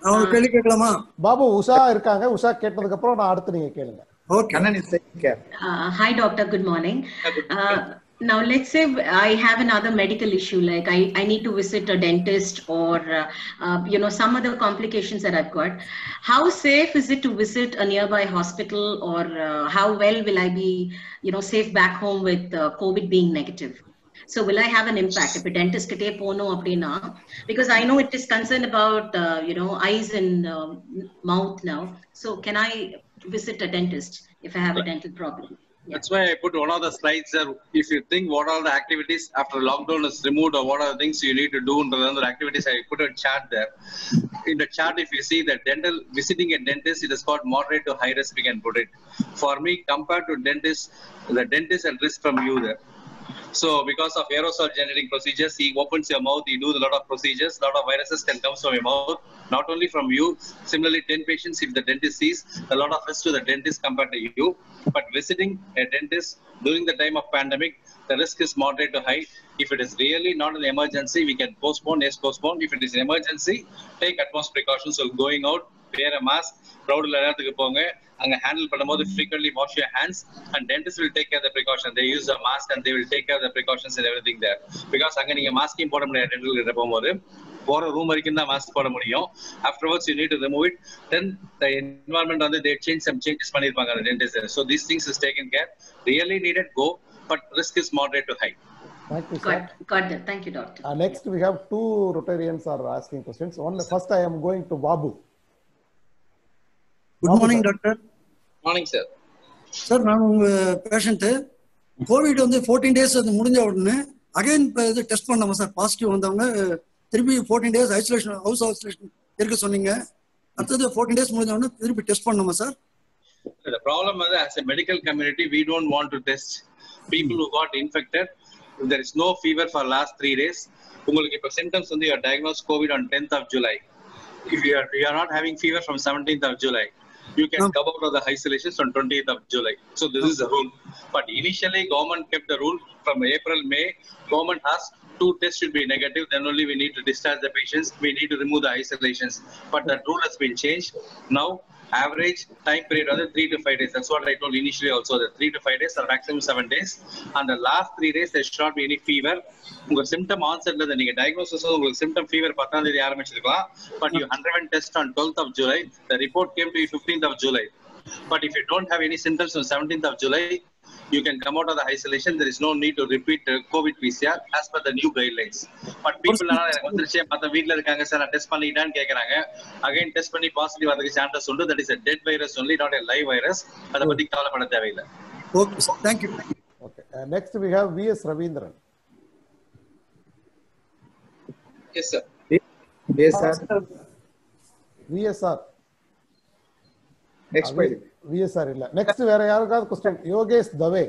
அவங்க கேள்வி கேட்கலாமா? பாபு உஷா இருக்காங்க. உஷா கேட்டதுக்கு அப்புறம் நான் அடுத்து நீங்க கேளுங்க. Okay. Kannan is taking care. Hi doctor, good morning. Now let's say I have another medical issue, like I need to visit a dentist or some other complications that I've got. How safe is it to visit a nearby hospital, or how well will I be safe back home with COVID being negative? So will I have an impact if a dentist kite pono appadina, because I know it is concerned about eyes and mouth now. So can I visit a dentist if I have a dental problem? That's why I put one of the slides there. If you think what are the activities after lockdown is removed or what are the things you need to do under other activities, I put a chart there. In the chart, if you see that visiting a dentist, it is called moderate to high risk, we can put it. For me, compared to dentist, the dentist at risk from you there. So because of aerosol generating procedures, he opens your mouth, he does a lot of procedures, a lot of viruses can come from your mouth, not only from you. Similarly, 10 patients, if the dentist sees, a lot of risk to the dentist compared to you. But visiting a dentist during the time of pandemic, the risk is moderate to high. If it is really not an emergency, we can postpone, yes, postpone. If it is an emergency, take utmost precautions. So going out, wear a mask, crowd handle frequently wash your hands, and dentists will take care of the precaution. They use a mask and they will take care of the precautions and everything there. Because mask mask afterwards you need to remove it. Then the environment they change some changes the dentist there. So these things is taken care. Really needed, go, but risk is moderate to high. Thank you, sir. Got that. Thank you, doctor. Next we have two Rotarians are asking questions. First I am going to Babu. Good morning, doctor. Morning, sir. Sir, நான் உங்க patient Covid 14 days அது முடிஞ்ச உடனே again test பண்ணாம sir, positive வந்தவங்க திருப்பி 14 days isolation, house isolation இருக்க சொன்னீங்க. அடுத்தது 14 days முடிஞ்ச உடனே திருப்பி டெஸ்ட் பண்ணாம sir? The problem is, as a medical community, we don't want to test people who got infected. There is no fever for last 3 days. உங்களுக்கு இப்ப symptoms you are diagnosed COVID on 10th of July. If you are not having fever from 17th of July, you can come out of the isolations on 20th of July. So this is the rule. But initially, government kept the rule from April, May. Government asked 2 tests should be negative. Then only we need to discharge the patients. We need to remove the isolations. But that rule has been changed. Now, average time period of 3 to 5 days. That's what I told initially also. The 3 to 5 days or maximum 7 days. And the last 3 days, there should not be any fever. Your symptom onset, the diagnosis of symptom fever, but you underwent test on 12th of July. The report came to you 15th of July. But if you don't have any symptoms on 17th of July, you can come out of the isolation. There is no need to repeat COVID PCR as per the new guidelines. But people are test again test positive chances. That is a dead virus only, not a live virus. Okay, sir. Thank you. Okay. Next we have V.S. Ravindran. Yes, sir. Yes, sir. VSR. Next slide. VSR illa. Next வேற யாருக்காவது question? Yogesh Dave.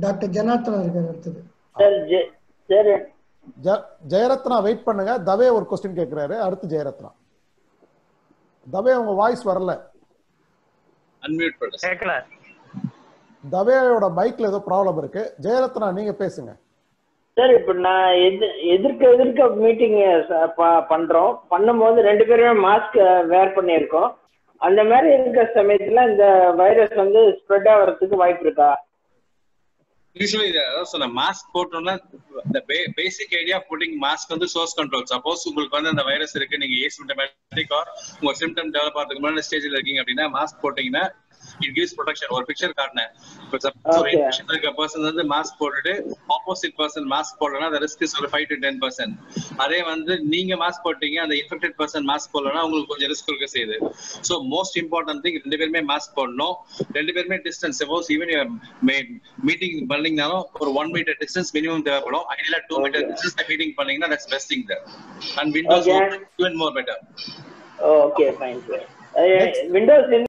Doctor Janardhana இருக்காரு அடுத்து. Sir Jayaratna wait பண்ணுங்க. தவே ஒரு question கேக்குறாரு. அடுத்து ஜெயரத்னா. தவே உங்க voice வரல. அன்மியூட் பண்ணுங்க. கேக்கல. தவேயோட மைக்ல ஏதோ ப்ராப்ளம் இருக்கு. ஜெயரத்னா நீங்க பேசுங்க. சார் இப்ப நான் எதிர்க்க மீட்டிங் பண்றோம். பண்ணும்போது 2 பேருமே மாஸ்க் வேர் பண்ணியிருக்கோம். அந்த மாதிரி இருக்கிற சமயத்துல இந்த வைரஸ் ஸ்ப்ரெட் ஆகிறதுக்கு வாய்ப்பு இருக்கா? Usually, the mask போட்டோம்னா the basic idea of putting mask source control. Suppose உங்களுக்கு அந்த வைரஸ் இருக்கு, நீங்க asymptomatic or உங்க symptom develop ஆகிறதுக்கு முன்னாடி ஸ்டேஜ்ல இருக்கீங்க அப்படின்னா மாஸ்க் போட்டீங்கன்னா it gives protection. ஒரு பிக்சர் காட்டுனேன். For suppose infection இருக்க person மாஸ்க் போட்டுட்டு ஆப்போசிட் பர்சன் மாஸ்க் போடலனா the risk is 5 to 10%. அதே நீங்க மாஸ்க் போட்டீங்க, அந்த infected person மாஸ்க் போடலனா உங்களுக்கு கொஞ்சம் ரிஸ்க் இருக்க செய்யுது. So most important thing, 2 பேருமே மாஸ்க் போடணும். 2 பேருமே distance. Suppose even meeting பண்ணீங்கனாலும் ஒரு 1 meter distance minimum தேவைப்படும். ஐடியலா 2 meter distance மீட்டிங் பண்ணீங்கன்னா that's best thing there. And windows even more better. Okay, fine sir. Windows in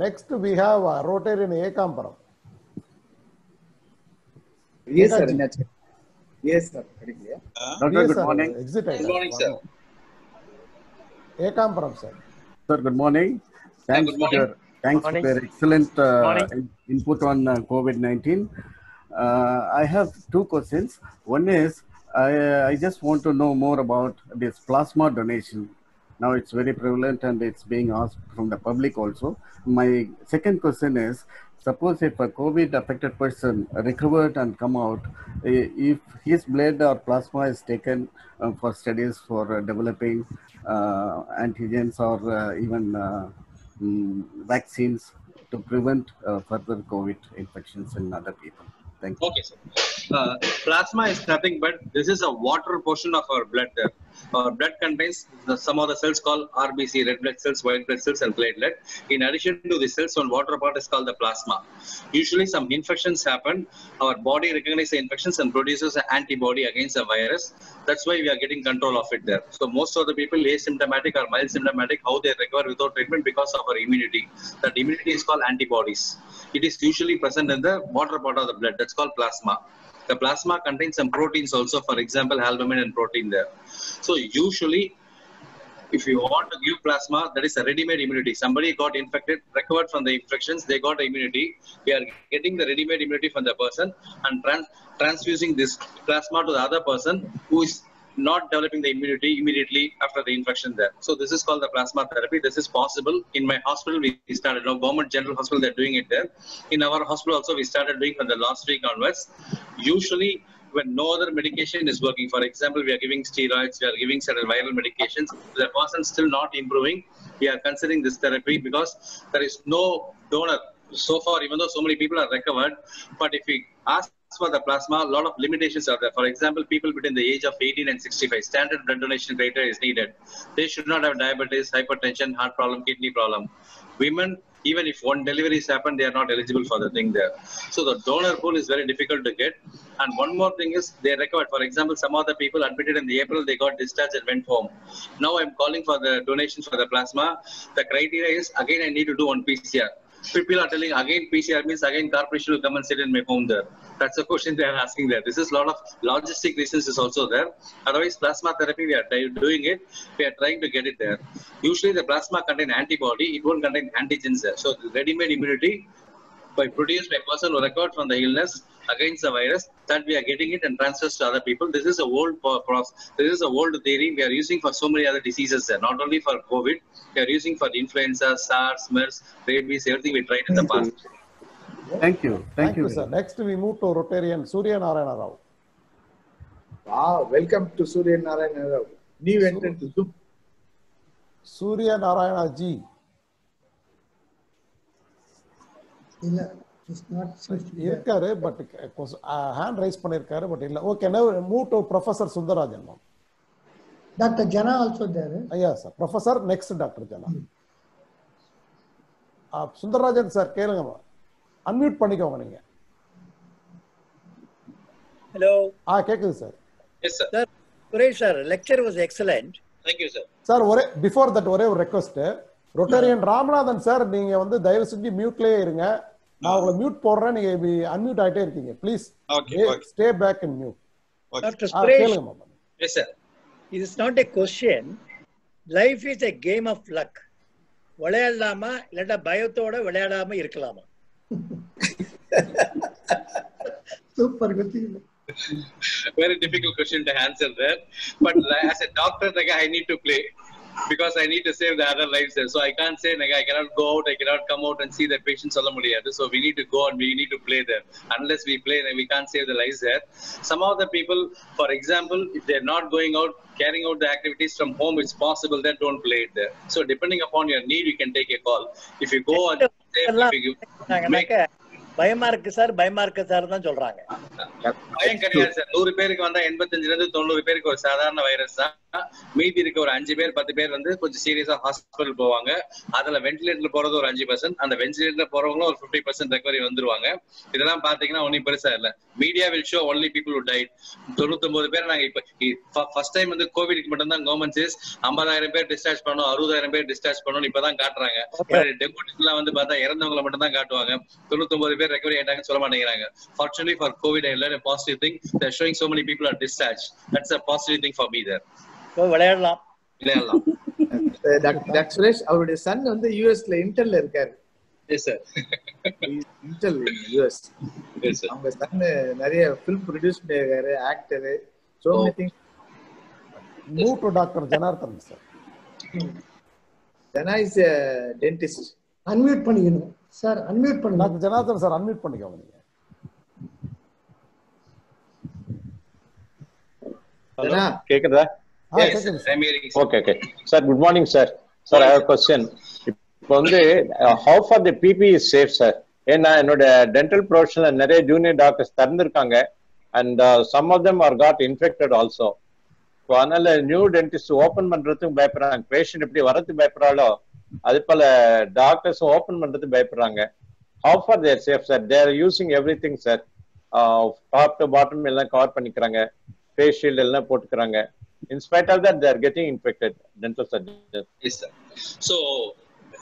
next we have Rotarian Ekamparam. Yes, sir. Yes, sir. Doctor, good morning. Good morning, sir. Ekamparam, sir. Sir, good morning. Thanks for your excellent input on COVID-19. I have 2 questions. One is, I just want to know more about this plasma donation. Now it's very prevalent and it's being asked from the public also. My second question is, suppose if a COVID affected person recovered and come out, if his blood or plasma is taken for studies for developing antigens or even vaccines to prevent further COVID infections in other people. Thank you. Okay, sir. Plasma is nothing but this is a water portion of our blood there. Our blood contains some of the cells called RBC, red blood cells, white blood cells, and platelet. In addition to the cells, one water part is called the plasma. Usually some infections happen. Our body recognizes the infections and produces an antibody against the virus. That's why we are getting control of it there. So most of the people asymptomatic or mild symptomatic, how they recover without treatment because of our immunity. That immunity is called antibodies. It is usually present in the water part of the blood. That's called plasma. The plasma contains some proteins also, for example, albumin and protein there. So usually, if you want to give plasma, that is a ready-made immunity. Somebody got infected, recovered from the infections, they got immunity. We are getting the ready-made immunity from the person and transfusing this plasma to the other person who is not developing the immunity immediately after the infection there. So this is called the plasma therapy. This is possible. In my hospital, we started, government general hospital, they're doing it there. In our hospital also, we started doing from the last week onwards. Usually, when no other medication is working, for example, we are giving steroids, we are giving certain viral medications, the person still not improving, we are considering this therapy because there is no donor so far, even though so many people are recovered. But if we ask for the plasma, a lot of limitations are there. For example, people between the age of 18 and 65, standard blood donation criteria is needed. They should not have diabetes, hypertension, heart problem, kidney problem. Women, even if one delivery has happened, they are not eligible for the thing there. So the donor pool is very difficult to get. And one more thing is they recovered. For example, some of the people admitted in the April, they got discharged and went home. Now I'm calling for the donations for the plasma. The criteria is, again, I need to do one PCR. People are telling again PCR means again corporation will come and sit in my home there. That's the question they are asking there. This is a lot of logistic reasons is also there. Otherwise, plasma therapy, we are doing it. We are trying to get it there. Usually the plasma contain antibody. It won't contain antigens there. So the ready-made immunity produced by a person who recovered from the illness against the virus, that we are getting it and transfers to other people. This is a old process. This is a old theory we are using for so many other diseases there. Not only for COVID, we are using for influenza, SARS, MERS, rabies, everything we tried in the past. Thank you. Thank you, sir. Next we move to Rotarian Surya Narayana Rao. Wow, welcome to Surya Narayana Rao. New entrant to Zoom. Surya Narayana Ji. இருக்காரு but hand raise பண்ணிருக்காரு but இல்ல okay now move to professor Sundararajan ma'am doctor Jana also there ஐயா sir professor next doctor Jana Sundararajan sir கேளுங்க unmute பண்ணிக்கோங்க நீங்க hello கேக்குது sir yes sir sir Suresh sir lecture was excellent thank you sir sir ஒரே before that ஒரே ஒரு request Rotarian Ramanathan sir நீங்க வந்து தயவு செஞ்சு மியூட்லயே இருங்க நான் உங்களை மியூட் போடுறேன் நீங்க அன்மியூட் ஆயிட்டே இருக்கீங்க please stay back in mute doctor Suresh S sir it is not a question. Life is a game of luck. விளையாடலாமா இல்லட்டா பயத்தோட விளையாடாம இருக்கலாமா சூப்பர் குட்டி very difficult question to answer there, but as a doctor I need to play because I need to save the other lives there. So I can't say I cannot go out, I cannot come out and see the patients. So we need to go and we need to play there. Unless we play, we can't save the lives there. Some of the people, for example, if they're not going out, carrying out the activities from home, it's possible that don't play it there. So depending upon your need, you can take a call. If you go and make பயமா இருக்கு sir தான் சொல்றாங்க. பயம் கிடையாது sir. 100 பேருக்கு வந்தா 85 இருந்து 90 பேருக்கு ஒரு சாதாரண வைரஸ் தான். மீதி இருக்க ஒரு 5 பேர் 10 பேர் வந்து கொஞ்சம் சீரியஸா ஹாஸ்பிட்டல் போவாங்க. அதுல வென்டிலேட்டர்ல போறது ஒரு 5%, அந்த வென்டிலேட்டர்ல போறவங்களும் ஒரு 50% ரெக்கவரி வந்துருவாங்க. இதெல்லாம் பாத்தீங்கன்னா ஒன்னும் பெருசா இல்ல. Media will show only people who tight. 99 பேர் நாங்க இப்ப ஃபர்ஸ்ட் டைம் வந்து கோவிட்க்கு மட்டும் தான் கவர்மெண்ட் சேஸ் 50,000 பேர் டிஸ்சார்ஜ் பண்ணோம், 60,000 பேர் டிஸ்சார்ஜ் பண்ணோம் இப்பதான் காட்டுறாங்க. டெங்குலாம் வந்து பார்த்தா இறந்தவங்களை மட்டும் தான் காட்டுவாங்க. 99 பேர் recovery ஆயிட்டாங்க சொல்ல மாட்டேங்கிறாங்க. Fortunately for COVID, I learned a positive thing. They're showing so many people are discharged. That's a positive thing for me there. So விளையாடலாம். டாக்டர் சுரேஷ் அவருடைய சன் வந்து யுஎஸ்ல இன்டெல்ல இருக்காரு. Yes sir. Intel US. Yes sir. அவங்க Sun நிறைய film produce பண்ணிருக்காரு, actor. So many things. Move to Dr. Janardhan sir. Jana is a dentist. Unmute பண்ணிக்கணும் sir. Unmute பண்ணுங்க doctor Janardan sir. Unmute பண்ணிக்கோங்க நீங்க. Jana கேக்குதா? Okay. Sir, good morning sir. Sir, I have a question. இப்போ வந்து how far the PPE is safe sir? ஏன்னா என்னோட dental ப்ரொஃபஷன்ல நிறைய ஜூனியர் டாக்டர்ஸ் திறந்திருக்காங்க and some of them are got infected also. அதனால நியூ டென்டிஸ்ட் ஓபன் பண்றதுக்கு பயப்படுறாங்க. பேஷண்ட் எப்படி வரதுக்கு பயப்படுறாளோ அது போல டாக்டர்ஸ் ஓபன் பண்றதுக்கு பயப்படுறாங்க. How far they are safe, sir? They are using everything, sir. Top to bottom எல்லாம் கவர் பண்ணிக்கிறாங்க, ஃபேஸ் ஷீல்ட் எல்லாம் போட்டுக்கிறாங்க. In spite of that, they are getting infected. Dental surgeons. Yes, sir. So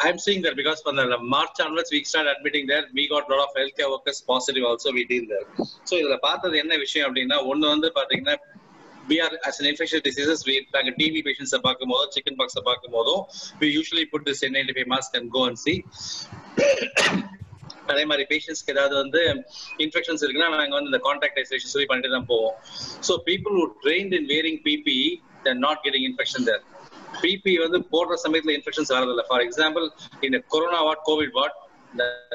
I'm seeing that because from the March onwards we started admitting there, we got a lot of healthcare workers positive also. We deal there. So இதுல பார்த்தது என்ன விஷயம் அப்படின்னா, ஒன்னு வந்து பாத்தீங்கன்னா we are as an infectious diseases, we like TB patients பார்க்கும்போது, chicken pox பார்க்கும்போது, we usually put this N95 mask and go and see. அதே மாதிரி பேஷண்ட்ஸ்க்கு ஏதாவது வந்து இன்ஃபெக்ஷன்ஸ் இருக்குன்னா நாங்க வந்து இந்த கான்டாக்ட் ஐசோலேஷன் சொல்லி பண்ணிட்டு தான் போவோம். So people who trained in wearing PP they're not getting infection there. PP வந்து போடுற சமயத்துல இன்ஃபெக்ஷன்ஸ் வரதில்லை. ஃபார் எக்ஸாம்பிள் இந்த corona ward, COVID ward,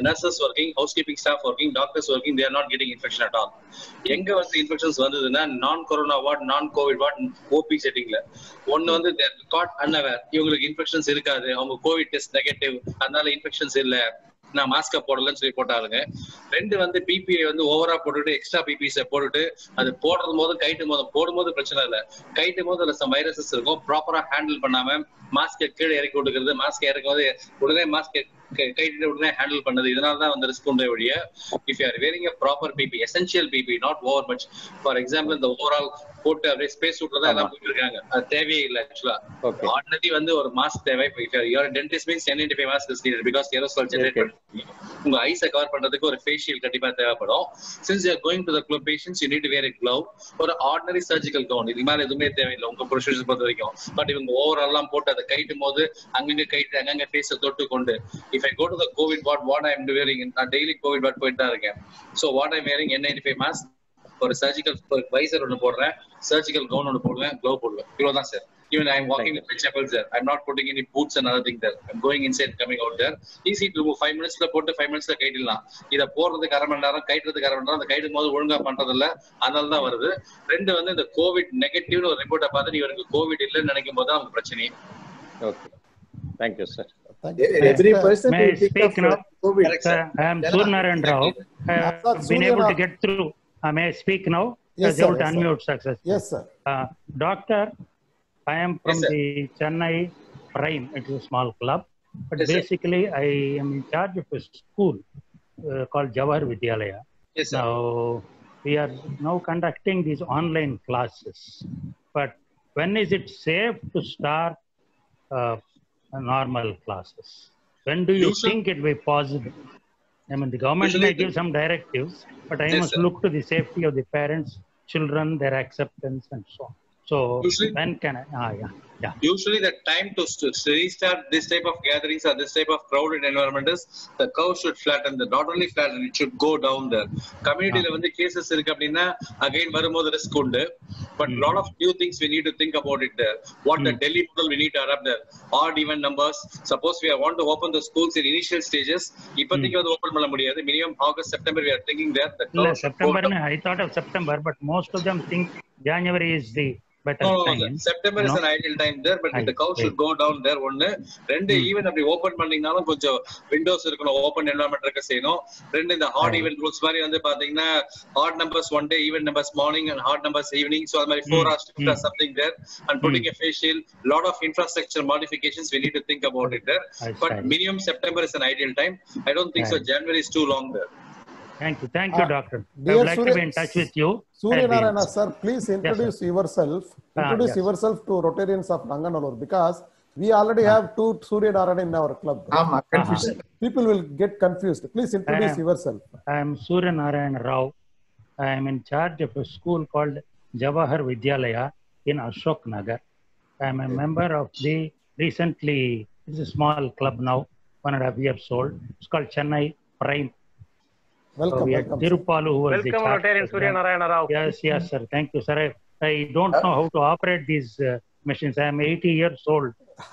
nurses working, housekeeping staff working, doctors working, they are not getting infection at all. எங்க வந்து infections வந்ததுன்னா நான் corona ward, நான் கோவிட் வார்ட், ஓபி செட்டிங்ல ஒன்னு வந்து காட் அன்அவேர், இவங்களுக்கு இன்ஃபெக்ஷன்ஸ் இருக்காது, அவங்க கோவிட் டெஸ்ட் நெகட்டிவ், அதனால இன்ஃபெக்ஷன்ஸ் இல்ல, நான் மாஸ்க போடலன்னு சொல்லி போட்டாருங்க. ரெண்டு வந்து பிபிஐ வந்து ஓவரா போட்டுட்டு எக்ஸ்ட்ரா பிபிஸை போட்டுட்டு அது போடுறது போது கைட்டும் போது போடும்போது பிரச்சனை இல்லை, கைட்டும் போது அதுல சம் வைரஸஸ் இருக்கும், ப்ராப்பரா ஹேண்டில் பண்ணாம மாஸ்கை கீழே இறக்கி விட்டுக்கிறது, மாஸ்க் இறக்கும் போது உடனே மாஸ்க் கைட்டு உடனே ஹேண்டில் பண்ணது, இதனாலதான் வந்து ரிஸ்க் உண்டே வழிய. If you are wearing a proper PP, essential PP, not over much. For example இந்த ஓவரால் போட்டு அப்படியே ஸ்பேஸ் சூட்ல தான் எல்லாம் போயிட்டு இருக்காங்க, அது தேவையே இல்லை. ஆக்சுவலா ஆர்டினரி வந்து ஒரு மாஸ்க் தேவை. Dentist means N95 mask is needed because aerosol generate பண்ணி உங்க ஐஸை கவர் பண்றதுக்கு ஒரு ஃபேஸ் ஷீல்ட் கண்டிப்பா தேவைப்படும். Since you are going to the glove patients, you need to wear a glove, ஒரு ஆர்டினரி சர்ஜிக்கல் கவுன், இது மாதிரி எதுவுமே தேவையில்லை உங்க ப்ரொசீஜர் பொறுத்த வரைக்கும். பட் இவங்க ஓவரால் எல்லாம் போட்டு அதை கைட்டும் போது அங்கங்க கைட்டு அங்கங்க ஃபேஸை தொட்டு கொண்டு, if I go to the COVID ward, what I am wearing, நான் டெய்லி கோவிட் வார்ட் போயிட்டு தான் இருக்கேன். So what I wearing N95 mask, ஒரு சர்ஜிக்கல் வைசர் ஒன்று போடுறேன், சர்ஜிக்கல் கவுன் ஒன்று போடுவேன், க்ளோவ் போடுவேன், இவ்வளவுதான் sir. Even I am walking with my chapels there. I'm not putting any boots and other thing there. I'm going inside, coming out there. Easy to remove. 5 minutes la போட்டு 5 minutes la கைடலாம். இத போடுறதுக்கு அரை மணி நேரம், கைடுறதுக்கு அரை மணி நேரம், அந்த கைடும் போது ஒழுங்கா பண்றது இல்ல, அதனால தான் வருது. ரெண்டு வந்து இந்த கோவிட் நெகட்டிவ்னு ஒரு ரிப்போர்ட்டை பார்த்துட்டு இவருக்கு கோவிட் இல்லைன்னு நினைக்கும் போது தான் அவங்க பிரச்சனை. Okay. Thank you, sir. Every person may will pick speak up now. COVID. Sir, I am Suryanarayan Rao. I have been able to get through. May I speak now? Yes, sir. Able to unmute success. Yes, sir. Doctor, I am from the Chennai Prime. It is a small club, but basically I am in charge of a school called Jawahar Vidyalaya. Yes, sir. Now we are now conducting these online classes, but when is it safe to start normal classes? When do you think it will be possible? I mean, the government may give some directives, but I must look to the safety of the parents, children, their acceptance, and so on. So when can I? Yeah. Usually the time to restart this type of gatherings or this type of crowded environment is the curve should flatten. Not only flatten, it should go down there. Community la வந்து cases இருக்கு அப்படின்னா again வரும்போது risk உண்டு. But lot of new things we need to think about it there. What the Delhi model we need to adapt there. Odd even numbers. Suppose we want to open the schools in initial stages. இப்போதைக்கு வந்து open பண்ண முடியாது. Minimum August, September we are thinking there. September, I thought of September, but most of them think January is the better time. September is an ideal time there, but the curve should go down there. ஒன்னு ரெண்டு even அப்படி open பண்ணீங்கனாலும் கொஞ்சம் Windows இருக்கணும், open என்வயரன்மெண்ட் இருக்க செய்யணும். ரெண்டு இந்த heart event rules மாதிரி வந்து பாத்தீங்கன்னா odd numbers one day, even numbers morning and odd numbers evening. So அது மாதிரி 4 hours to put something there and putting a face shield. Lot of infrastructure modifications we need to think about it there. But minimum September is an ideal time. I don't think so January is too long there. Thank you, doctor. I would like to be in touch with you. Suryanarayana sir, please introduce yourself. Introduce yourself to Rotarians of Nanganallur, because we already have 2 Suryanarayana in our club. People will get confused. Please introduce yourself. I am Suryanarayana Rao. I am in charge of a school called Jawahar Vidyalaya in Ashok Nagar. I am a member of the recently, it's a small club now, 1.5 years old. It's called Chennai Prime. Welcome. Tirupalu, who was welcome, Rotarian Suryanarayana Rao. Yes, sir. Thank you, sir. I don't know how to operate these machines. I am 80 years old,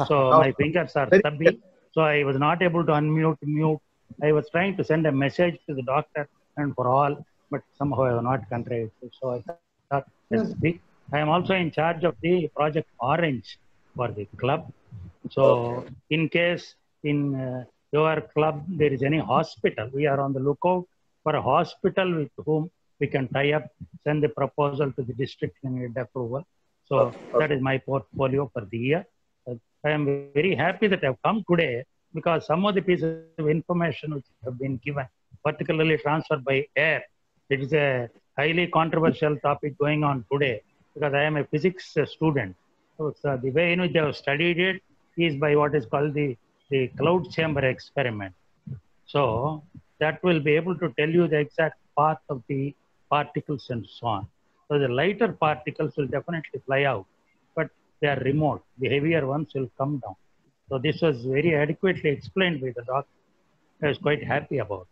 so my fingers are stubby. So I was not able to unmute, mute. I was trying to send a message to the doctor and for all, but somehow I was not contrived. So I thought, let's speak. I am also in charge of the Project Orange for the club. So in case in your club there is any hospital, we are on the lookout for a hospital with whom we can tie up, send the proposal to the district and get approval. So that is my portfolio for the year. I am very happy that I have come today because some of the pieces of information which have been given, particularly transferred by air, it is a highly controversial topic going on today because I am a physics student. So the way in which I have studied it is by what is called the cloud chamber experiment. So that will be able to tell you the exact path of the particles and so on. So the lighter particles will definitely fly out, but they are remote. The heavier ones will come down. So this was very adequately explained by the doctor. I was quite happy about it.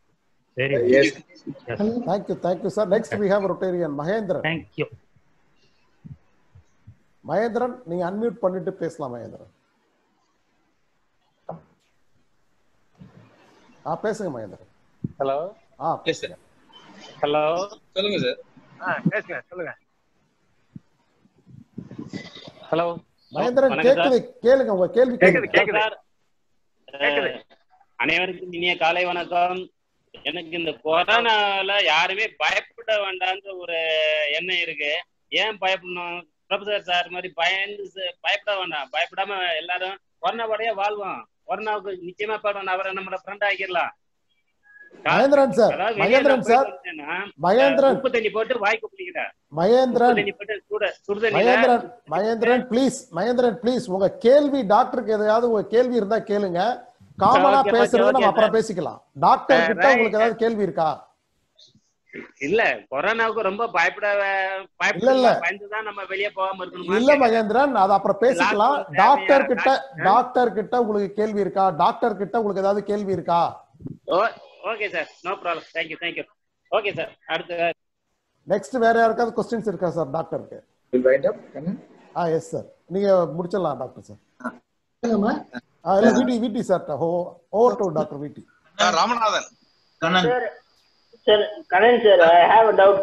Very good. Yes. Yes. Thank you, sir. Next we have Rotarian Mahendran. Thank you. Mahendran, நீங்க unmute பண்ணிட்டு பேசலாம் மகேந்திரன். பேசுங்க Mahendran. Hello. பேசுங்க. Hello. சொல்லுங்க sir. பேசுங்க சொல்லுங்க. Hello. Mahendran கேளுங்க உங்க கேள்வி கேக்குது. அனைவருக்கும் இனிய காலை வணக்கம். எனக்கு இந்த கொரோனால யாருமே பயப்பட வேண்டாம்ன்ற ஒரு எண்ணம் இருக்கு. ஏன் பயப்படணும்? ப்ரொஃபசர் சார் மாதிரி பயப்பட வேண்டாம். பயப்படாம எல்லாரும் கொரோனாவோடய வாழ்வோம். கொரோனாவுக்கு நிச்சயமா படம் அவரை நம்மளோட ஃப்ரெண்ட் ஆக்கிடலாம். மகேந்திரன் சார் உப்பு தண்ணி போட்டு வாய்க்கு பிடிக்கிறேன். மகேந்திரன் ப்ளீஸ் உங்க கேள்வி டாக்டருக்கு எதையாவது உங்க கேள்வி இருந்தா கேளுங்க. காமனா பேசுறத நம்ம அப்புறம் பேசிக்கலாம். டாக்டர் கிட்ட உங்களுக்கு ஏதாவது கேள்வி இருக்கா? இல்ல கொரோனாவுக்கு ரொம்ப பயந்துதான் நம்ம வெளியே போகாம இருக்கணும். இல்ல மகேந்திரன், அது அப்புறம் பேசிக்கலாம். டாக்டர் கிட்ட உங்களுக்கு கேள்வி இருக்கா? டாக்டர் கிட்ட உங்களுக்கு ஏதாவது கேள்வி இருக்கா? Okay sir, no problem. Thank you. Okay sir, அடுத்து நெக்ஸ்ட் வேற யாருக்காவது क्वेश्चंस இருக்கா சார் டாக்டருக்கு? எஸ் சார், நீங்க முடிச்சலாம் doctor sir. VT sir, over to doctor VT. Ramanathan. Sir Kanan sir, I have a doubt.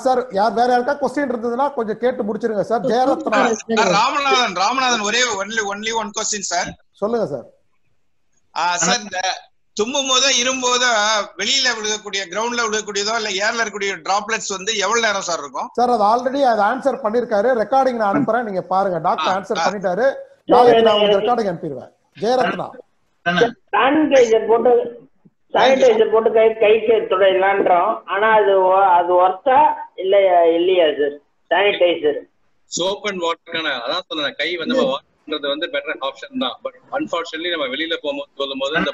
Sir வேற யாருக்கா क्वेश्चन இருந்ததுன்னா கொஞ்சம் கேட்டு முடிச்சிருங்க சார். ஜெயரத்னா. ராமநாதன் ஒரே ஒன்லி ஒன் क्वेश्चन சார். சொல்லுங்க சார். சார் இந்த தும்மும் போதோ இரும்போதோ வெளியில விழுகக்கூடிய கிரவுண்ட்ல விழுகக்கூடியதோ இல்ல ஏர்ல இருக்கக்கூடிய டிராப்லெட்ஸ் வந்து எவ்வளவு நேரம் சார் இருக்கும்? சார் அது ஆல்ரெடி ஆன்சர் பண்ணிருக்காரு. ரெக்கார்டிங் நான் அனுப்புறேன், நீங்க பாருங்க. டாக்டர் ஆன்சர் பண்ணிட்டாரு. நாளைக்கு நான் உங்களுக்கு ரெக்கார்டிங் அனுப்பிடுவேன். ஜெயரத்னா. சானிடைசர் போட்டு கைக்கு துடையலான்றோம். ஆனா அது ஒர்த்தா இல்லையா sir? Sanitiser soap and water அதான் சொன்னேன். கை வந்து வாட்டர்ன்றது வந்து பெட்டர் ஆப்ஷன் தான். பட் அன்பார்ச்சுனேட்லி நம்ம வெளியில போகும்போது அந்த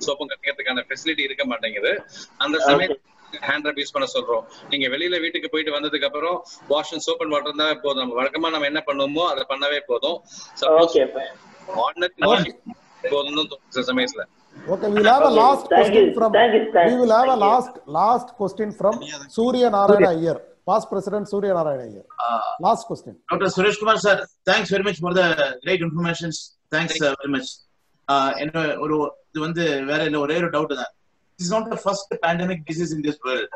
சோப்பும் கட்டிக்கிறதுக்கான ஃபெசிலிட்டி இருக்க மாட்டேங்குது. அந்த சமயத்துல ஹேண்ட் ரப் யூஸ் பண்ண சொல்றோம். நீங்க வெளியில வீட்டுக்கு போயிட்டு வந்ததுக்கு அப்புறம் wash and soap and water இருந்தாவே போதும். நம்ம வழக்கமா நம்ம என்ன பண்ணுவோமோ அதை பண்ணவே போதும். சமயத்துல Okay, we will have a last question from last question from Surya Narayana Iyer, past President Surya Narayana Iyer. Last question. Dr. Suresh Kumar sir, thanks very much for the great information. Thanks very much. இது வந்து வேற இல்ல, ஒரே ஒரு doubt தான். This is not the first pandemic disease in this world.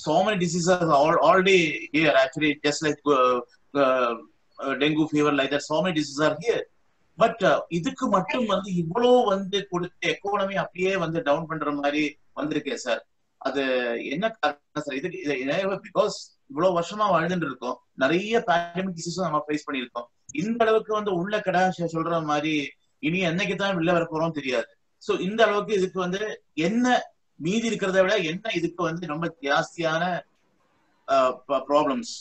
So many diseases are already here actually, just like dengue fever, like that. So many diseases are here. But இதுக்கு மட்டும் வந்து இவ்வளவு வந்து கொடுத்து எக்கானமி அப்படியே வந்து down பண்ற மாதிரி வந்திருக்கே சார். அது என்ன காரணம் சார்? இதுக்கு பிகாஸ் இவ்வளவு வருஷமா வாழ்ந்துட்டு இருக்கோம், நிறைய பேண்டமிக் டிசீஸும் நம்ம ஃபேஸ் பண்ணியிருக்கோம். இந்த அளவுக்கு வந்து உள்ள கடை சொல்ற மாதிரி இனி என்னைக்கு தான் வெளில வர போறோம் தெரியாது. சோ இந்த அளவுக்கு இதுக்கு வந்து என்ன மீதி இருக்கிறத விட என்ன இதுக்கு வந்து ரொம்ப ஜாஸ்தியான ப்ராப்ளம்ஸ்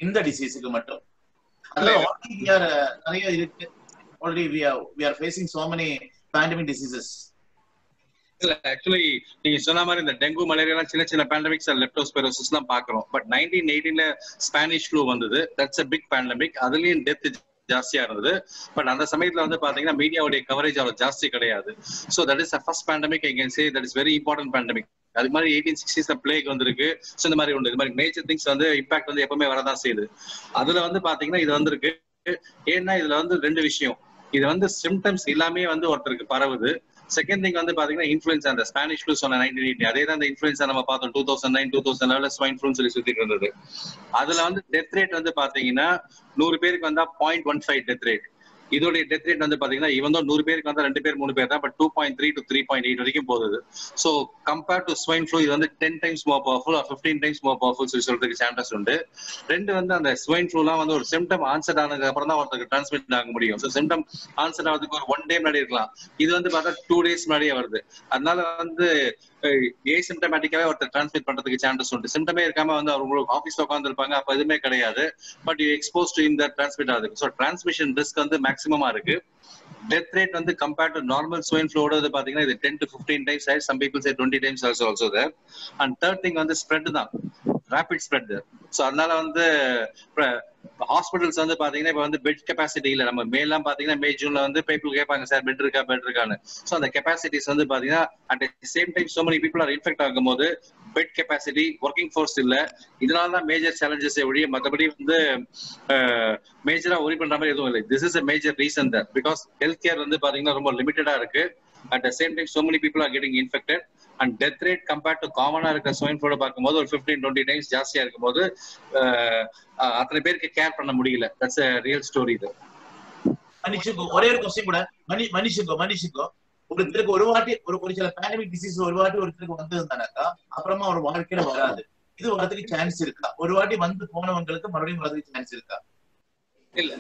இந்த டிசீஸுக்கு மட்டும். அதுல நிறைய இருக்கு. Already we are facing so many pandemic diseases. Actually நீங்க சொன்ன மாதிரி இந்த டெங்கு மலேரியா சின்ன பேண்டமிக்ஸ் லெப்டோஸ்பைரோசிஸ் எல்லாம் பாக்குறோம். பட் 1918ல ஸ்பானிஷ் ஃப்ளூ வந்தது. That's a big pandemic. அதுலயும் டெத் ஜாஸ்தியா இருந்தது. பட் அந்த சமயத்துல வந்து பாத்தீங்கன்னா மீடியாவுடைய கவரேஜ் அவ்வளவு ஜாஸ்தி கிடையாது. So that is the first pandemic I can say that is very important pandemic. அது மாதிரி 1860s பிளேக் வந்திருக்கு. ஸோ இந்த மாதிரி உண்டு. இது மாதிரி மேஜர் திங்ஸ் வந்து இம்பாக்ட் வந்து எப்பவுமே வரதான் செய்யுது. அதுல வந்து பாத்தீங்கன்னா இது வந்திருக்கு. ஏன்னா இதுல வந்து ரெண்டு விஷயம். இது வந்து சிம்டம்ஸ் எல்லாமே வந்து ஒருத்தருக்கு பரவுது. செகண்ட் திங் வந்து பாத்தீங்கன்னா இன்ஃபுளுன்சா, அந்த ஸ்பானிஷ் ஃப்ளூ சொன்ன 1980 அதே தான் அந்த இன்ஃபுளுன்சா நம்ம பார்த்தோம் 2009 2011 ஸ்வைன் ஃப்ளூ சொல்லி சுத்திட்டு இருந்தது. அதுல வந்து டெத் ரேட் வந்து பாத்தீங்கன்னா 100 பேருக்கு வந்தா 0.15 டெத் ரேட். இதோடைய டெத் ரேட் வந்து பாத்தீங்கன்னா இவன் 100 பேருக்கு வந்து 2 பேர் 3 பேர் தான், பட் 2.3 to 3.8 வரைக்கும் போகுது. So compared to swine flu இது வந்து 10 times more powerful or 15 times more powerful சொல்லி சொல்றதுக்கு சான்சஸ் உண்டு. ரெண்டு வந்து அந்த ஸ்வைன் ஃப்ளூலாம் வந்து ஒரு சிம்டம் ஆன்செட் ஆனதுக்கு அப்புறம் தான் ஒருத்தருக்கு டிரான்ஸ்மிட் ஆக முடியும். ஸோ சிம்டம் ஆன்செட் ஆகிறதுக்கு ஒரு 1 day முன்னாடி இருக்கலாம், இது வந்து பார்த்தா 2 days முன்னாடியே வருது. அதனால வந்து ஏசிம்டமேட்டிக்காவே ஒருத்தர் டிரான்ஸ்மிட் பண்றதுக்கு சான்சஸ் உண்டு. சிம்டமே இருக்காம வந்து அவங்களுக்கு ஆஃபீஸ்ல உட்காந்து இருப்பாங்க, அப்ப எதுவுமே கிடையாது, பட் யூ எக்ஸ்போஸ் டு இந்த டிரான்ஸ்மிட் ஆகுது. ஸோ டிரான்ஸ்மிஷன் ரிஸ்க் வந்து மேக்ஸிமமா இருக்கு. டெத் ரேட் வந்து compared to normal swine flu ஓட பாத்தீங்கன்னா இது 10 to 15 times higher, some people say 20 times also there. And third thing வந்து ஸ்ப்ரெட் தான், ரேபிட் ஸ்ப்ரெட். ஸோ அதனால வந்து ஹாஸ்பிட்டல்ஸ் வந்து பாத்தீங்கன்னா இப்ப வந்து பெட் கெப்பாசிட்டி இல்ல. நம்ம மேலாம் பாத்தீங்கன்னா மே ஜூன்ல வந்து பீப்புள் கேட்பாங்க சார் பெட் இருக்கான்னு. ஸோ அந்த கெப்பாசிட்டிஸ் வந்து பாத்தீங்கன்னா at same time so many people are infect ஆகும் போது பெட் கெப்பாசிட்டி, ஒர்க்கிங் ஃபோர்ஸ் இல்ல. இதனாலதான் மேஜர் சேலஞ்சஸ் ஒழிய மற்றபடி வந்து மேஜரா ஒரி பண்ற மாதிரி எதுவும் இல்லை. This is a major reason that because health care வந்து பாத்தீங்கன்னா ரொம்ப லிமிட்டடா இருக்கு. at the same time so many people are getting infected and death rate compared to காமனா இருக்க ஸ்வைன் ஃப்ளூ பார்க்கும்போது ஒரு 15-20 times ஜாஸ்தியா இருக்கும்போது அத்தனை பேருக்கு கேர் பண்ண முடியல. தட்ஸ் a real story இது. மனிஷுக்கு ஒரே ஒரு क्वेश्चन கூட மனிஷுக்கு ஒருத்தருக்கு ஒரு வாட்டி ஒரு சில பேண்டமிக் டிசீஸ் ஒரு வாட்டி ஒருத்தருக்கு வந்திருந்தானாக்கா அப்புறமா ஒரு வாழ்க்கையில வராது, இது வரதுக்கு சான்ஸ் இருக்கா? ஒரு வாட்டி வந்து போனவங்களுக்கு மறுபடியும் வரதுக்கு சான்ஸ் இருக்கா? இல்ல,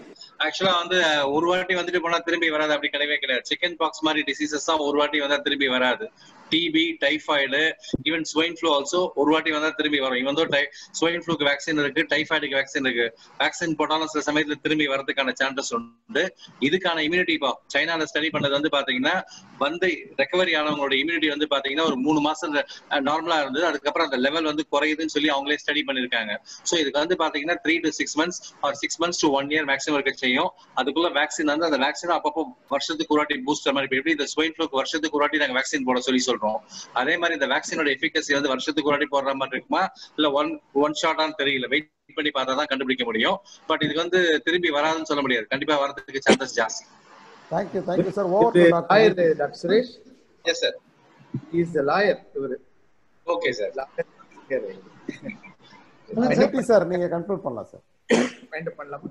ஆக்சுவலா வந்து ஒரு வாட்டி வந்துட்டு போனா திரும்பி வராது, அப்படி கிடையவே கிடையாது. சிக்கன் பாக்ஸ் மாதிரி டிசீசஸ் தான் ஒரு வாட்டி வந்தா திரும்பி வராது. TB, typhoid, even swine flu also ஒரு வாட்டி வந்தா திரும்பி வரும். இவன் வந்து ஸ்வைன் ஃப்ளூக்கு வேக்சின் இருக்கு, டைஃபாய்டுக்கு வேக்சின் இருக்கு. வேக்சின் போட்டாலும் சில சமயத்துல திரும்பி வரதுக்கான சான்சஸ் உண்டு. இதுக்கான இம்யூனிட்டி சைனால ஸ்டடி பண்ணது வந்து பாத்தீங்கன்னா வந்து ரெக்கவரி ஆனவங்களோட இம்யூனிட்டி வந்து பாத்தீங்கன்னா ஒரு 3 மாசம் நார்மலா இருந்தது, அதுக்கப்புறம் அந்த லெவல் வந்து குறையுதுன்னு சொல்லி அவங்களே ஸ்டடி பண்ணிருக்காங்க. சோ இதுக்கு வந்து பாத்தீங்கன்னா 3 to 6 months or 6 months to 1 year maximum இருக்க செய்யும். அதுக்குள்ள வேக்சின் வந்து அந்த வேக்சின் அப்பப்போ வருஷத்துக்கு ஒரு வாட்டி பூஸ்டர் மாதிரி எப்படி இந்த ஸ்வைன் ஃப்ளூக்கு வருஷத்துக்கு ஒரு வாட்டி நாங்க வேக்சின் போட சொல்லி சொல்றோம். அதே மாதிரி இந்த வேக்சினோட எஃபிகசி வந்து வருஷத்துக்கு ஒரு வாட்டி போடுற மாதிரி இருக்குமா இல்ல ஒன் ஷாட்டான்னு தெரியல, வெயிட் பண்ணி பார்த்தா தான் கண்டுபிடிக்க முடியும். பட் இதுக்கு வந்து திரும்பி வராதுன்னு சொல்ல முடியாது, கண்டிப்பா வரதுக்கு சான்சஸ் ஜாஸ்தி. Thank you sir. Over to Dr. Suresh. Yes sir. He is the lawyer. Okay sir. NP sir நீங்க கண்ட்ரோல் பண்ணலாம் சார். ஃபைண்ட் பண்ணலாமா?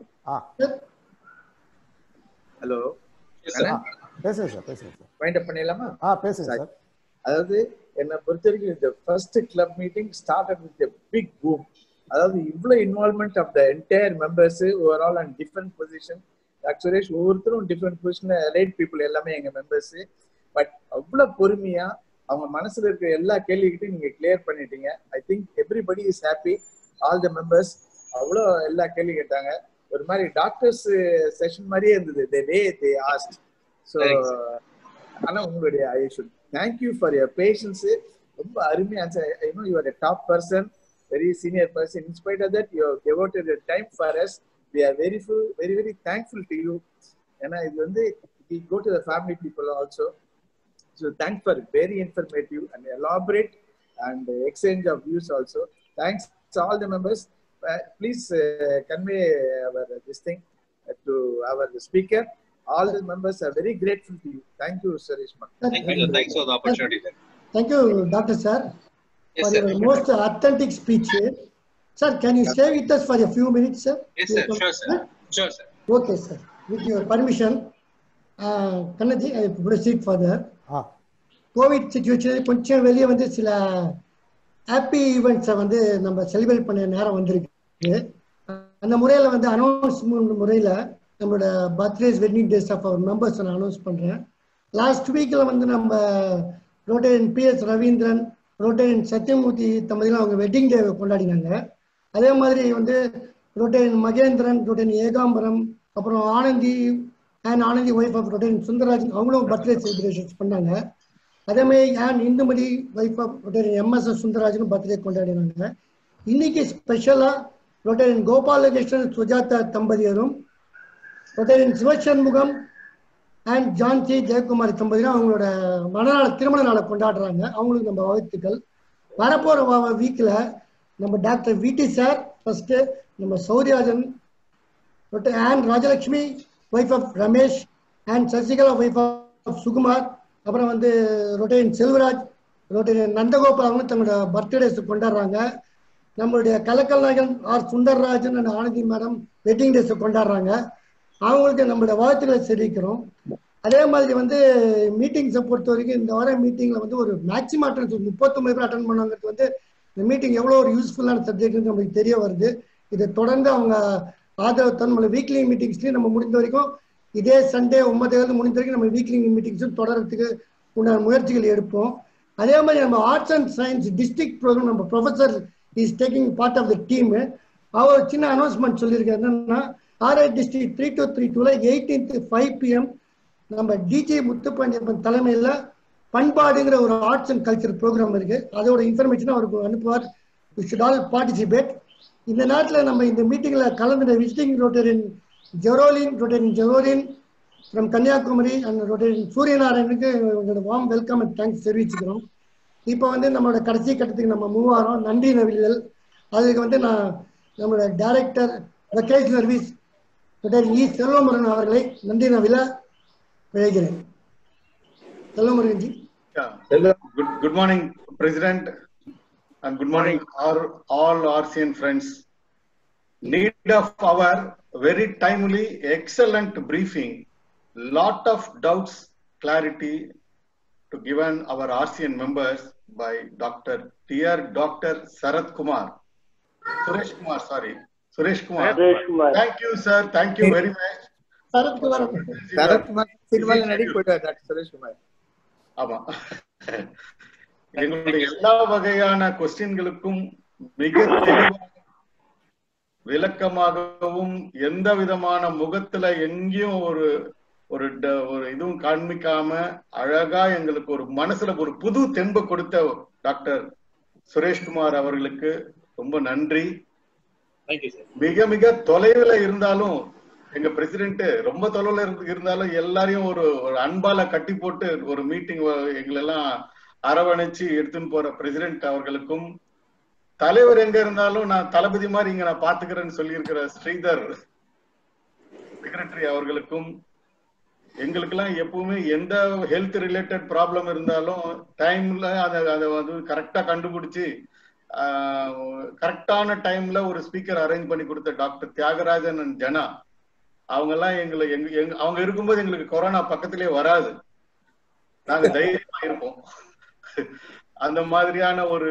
ஹலோ பேசுங்க சார். ஃபைண்ட் பண்ணிடலாமா? பேசுங்க சார். அதாவது என்னை பொறுத்த வரைக்கும் இந்த first club meeting started with a big boom. அதாவது இவ்வளவு involvement of the entire members over all and different position. Doctor Suresh ஒவ்வொருத்தரும் டிஃப்ரெண்ட் பொசிஷன்ல ரைட் பீப்புள் எல்லாமே எங்க மெம்பர்ஸ். பட் அவ்வளவு பொறுமையா அவங்க மனசுல இருக்கிற எல்லா கேள்விகிட்டையும் நீங்க கிளியர் பண்ணிட்டீங்க. I think everybody is happy, all the members. அவ்வளோ எல்லா கேள்வி கேட்டாங்க. ஒரு மாதிரி டாக்டர்ஸ் செஷன் மாதிரியே இருந்தது. they asked. So ஆனா உங்களுடைய I should thank you for your patience. ரொம்ப அருமையா answer. I know you are a top person, very senior person. In spite of that, you have devoted your time for us. We are very thankful to you. ஏன்னா இது வந்து we go to the family people also. So thanks for very informative and elaborate and exchange of views also. Thanks to all the members. Please convey our this thing to our speaker. All the members are very grateful to you. Thank you, Suresh. Thanks for the opportunity. Thank you, Dr. Sir, yes, for sir. your most authentic speech. Sir, can you stay with us for a few minutes, sir? Yes, sir. Sure, sir. Okay, sir. With your permission, Kannaji, I proceed further. Covid situation கொஞ்சம் வெளியே வந்து சில happy ஈவெண்ட்ஸை வந்து நம்ம celebrate பண்ண நேரம் வந்திருக்கு. அந்த முறையில் வந்து அனௌன்ஸ்மெண்ட் முறையில் நம்மளோட birthdays wedding days of our members நான் அனௌன்ஸ் பண்ணுறேன். லாஸ்ட் வீக்கில் வந்து நம்ம Rotarian PS Ravindran, Rotarian Sathyamoorthy தம்பதியெலாம் அவங்க வெட்டிங் டே கொண்டாடினாங்க. அதே மாதிரி வந்து ரோட்டேரியன் மகேந்திரன், ரோட்டேரியன் ஏகாம்பரம், அப்புறம் Anandhi wife of Rotarian Sundararajan அவங்களும் பர்த்டே செலிப்ரேஷன்ஸ் பண்ணாங்க. அதே மாதிரி Indumathi wife of Rotarian MS சுந்தரராஜனும் பர்த்டே கொண்டாடினாங்க. இன்னைக்கு ஸ்பெஷலாக ரோட்டேரியன் கோபாலகிருஷ்ணன் சுஜாதா தம்பதியரும் ரோட்டேரியன் சிவசண்முகம் அண்ட் ஜான்சி ஜெயக்குமாரி தம்பதியும் அவங்களோட திருமண நாளை கொண்டாடுறாங்க. அவங்களுக்கு நம்ம வாழ்த்துக்கள். வரப்போகிற வீக்கில் நம்ம டாக்டர் VT சார் ஃபர்ஸ்ட்டு, நம்ம Souriajan and Rajalakshmi wife of Ramesh and Sasikala wife of Sukumar, அப்புறம் வந்து ரோட்டேரியன் செல்வராஜ், ரோட்டேரியன் நந்தகோபால் அவங்க தங்களோட பர்த்டேஸ் கொண்டாடுறாங்க. நம்மளுடைய கலக்கல் நாயகன் R Sundararajan and Anandhi madam wedding days கொண்டாடுறாங்க. அவங்களுக்கு நம்மளோட வாழ்த்துக்களை தெரிவிக்கிறோம். அதே மாதிரி வந்து மீட்டிங்ஸை பொறுத்த வரைக்கும் இந்த வாரம் மீட்டிங்கில் வந்து ஒரு மேக்ஸிமம் அட்டன்ஸ் 39 பேர் அட்டன் பண்ணாங்கிறது வந்து இந்த மீட்டிங் எவ்வளோ ஒரு யூஸ்ஃபுல்லான சப்ஜெக்ட்னு நம்மளுக்கு தெரிய வருது. இதை தொடர்ந்து அவங்க ஆதரவு நம்மளோட வீக்லி மீட்டிங்ஸ்லையும் நம்ம முடிந்த வரைக்கும் இதே சண்டே 9 முடிந்த வரைக்கும் நம்ம வீக்லி மீட்டிங்ஸும் தொடர்றதுக்கு உண்டான முயற்சிகள் எடுப்போம். அதே மாதிரி நம்ம arts and science district program நம்ம professor is taking part of the team. அவர் சின்ன அனௌன்ஸ்மெண்ட் சொல்லியிருக்காரு. என்னன்னா RI டிஸ்ட்ரிக்ட் 3232ல 18th 5 PM நம்ம DJ முத்துப்பாண்டியப்பன் தலைமையில் பண்பாடுங்கிற ஒரு ஆர்ட்ஸ் அண்ட் கல்ச்சர் ப்ரோக்ராம் இருக்கு. அதோட இன்ஃபர்மேஷன் அவருக்கு அனுப்புவார். We should all participate. இந்த நேரத்தில் நம்ம இந்த மீட்டிங்கில் கலந்துட visiting Rotarian Jerolin from Kanyakumari and Rotarian சூரியநாராயணுக்கு எங்களோட வார்ம் வெல்கம் அண்ட் தேங்க்ஸ் தெரிவிச்சுக்கிறோம். இப்போ வந்து நம்மளோட கடைசி கட்டத்துக்கு நம்ம மூவ் ஆகிறோம். நன்றி நவில்கள். அதுக்கு வந்து நான் நம்மளோட director vacation service Rotarian Selvamurugan அவர்களை நன்றி நவில விளைகிறேன். செல்வமுருகன்ஜி. Good morning, President, and good morning all RCN friends. Need of our very timely, excellent briefing. Lot of doubts, clarity to given our RCN members by Dr. Sarath Kumar. Suresh Kumar. Thank you, sir. Thank you very much. Sarath Kumar சினிமால நடிக்க போயிட்டார் doctor Suresh Kumar. ஆமா, எங்களுடைய எல்லா வகையான கொஸ்டின்களுக்கும் மிக தெளிவாக விளக்கமாகவும் எந்த விதமான முகத்துல எங்கேயும் ஒரு இதுவும் காண்பிக்காம அழகா எங்களுக்கு ஒரு மனசுல ஒரு புது தெம்பு கொடுத்த டாக்டர் சுரேஷ்குமார் அவர்களுக்கு ரொம்ப நன்றி. மிக மிக தொலைவில் இருந்தாலும் எங்க பிரசிடென்ட் ரொம்ப தொலைவில் இருந்தாலும் எல்லாரையும் ஒரு அன்பால கட்டி போட்டு ஒரு மீட்டிங் எங்களெல்லாம் அரவணைச்சு எடுத்துன்னு போற பிரசிடென்ட் அவர்களுக்கும், தலைவர் எங்க இருந்தாலும் நான் தளபதி மாதிரி இங்க நான் பாத்துக்கிறேன்னு சொல்லியிருக்கிற ஸ்ரீதர் செக்ரட்டரி அவர்களுக்கும், எங்களுக்கெல்லாம் எப்பவுமே எந்த ஹெல்த் ரிலேட்டட் ப்ராப்ளம் இருந்தாலும் டைம்ல அதை வந்து கரெக்டா கண்டுபிடிச்சு கரெக்டான டைம்ல ஒரு ஸ்பீக்கர் அரேஞ்ச் பண்ணி கொடுத்த டாக்டர் தியாகராஜன் அண்ட் ஜனா, அவங்க எல்லாம் அவங்க இருக்கும்போது எங்களுக்கு கொரோனா பக்கத்திலே வராது, நாங்க தைரியமா இருப்போம். அந்த மாதிரியான ஒரு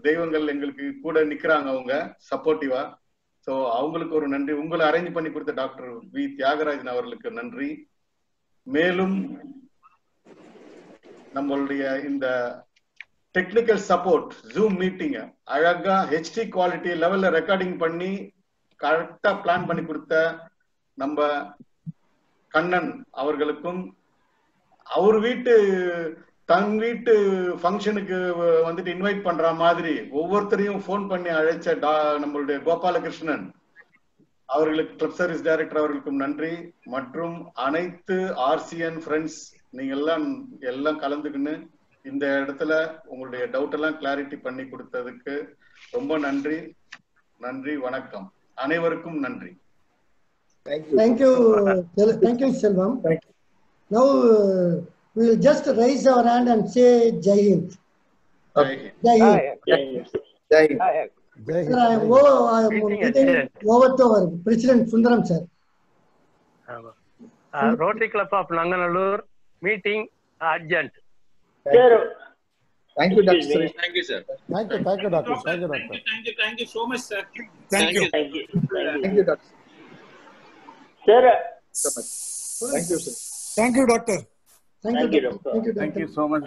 தெய்வங்கள் எங்களுக்கு கூட நிக்கிறாங்க, அவங்க சப்போர்ட்டிவா. சோ அவங்களுக்கு ஒரு நன்றி. உங்களை அரேஞ்ச் பண்ணி கொடுத்த டாக்டர் வி தியாகராஜன் அவர்களுக்கு நன்றி. மேலும் நம்மளுடைய இந்த டெக்னிக்கல் சப்போர்ட் ஜூம் மீட்டிங் அழகா HD குவாலிட்டி லெவல்ல ரெக்கார்டிங் பண்ணி கரெக்டா பிளான் பண்ணி கொடுத்த நம்ம கண்ணன் அவர்களுக்கும், அவர் தன் வீட்டு ஃபங்க்ஷனுக்கு வந்துட்டு இன்வைட் பண்ற மாதிரி ஒவ்வொருத்தரையும் போன் பண்ணி அழைச்ச நம்மளுடைய கோபாலகிருஷ்ணன் அவர்களுக்கு, கிளப் சர்வீஸ் டைரக்டர் அவர்களுக்கும் நன்றி. மற்றும் அனைத்து RCN ஃப்ரெண்ட்ஸ் நீங்க எல்லாம் கலந்துக்கின்னு இந்த இடத்துல உங்களுடைய டவுட் எல்லாம் கிளாரிட்டி பண்ணி கொடுத்ததுக்கு ரொம்ப நன்றி. வணக்கம், அனைவருக்கும் நன்றி. Thank you Selvam. Now we will just raise our hand and say Jai Hind. Jai Hind. Sir, I am over to our President Sundaram sir. Rotary Club of Nanganallur meeting urgent. Sir. Thank you, Dr. Suresh. Thank you, sir. Thank you, doctor. Thank you so much, sir. Thank you, doctor. Sir. Thank you, sir. Thank you, doctor. Thank you, doctor. Thank you so much.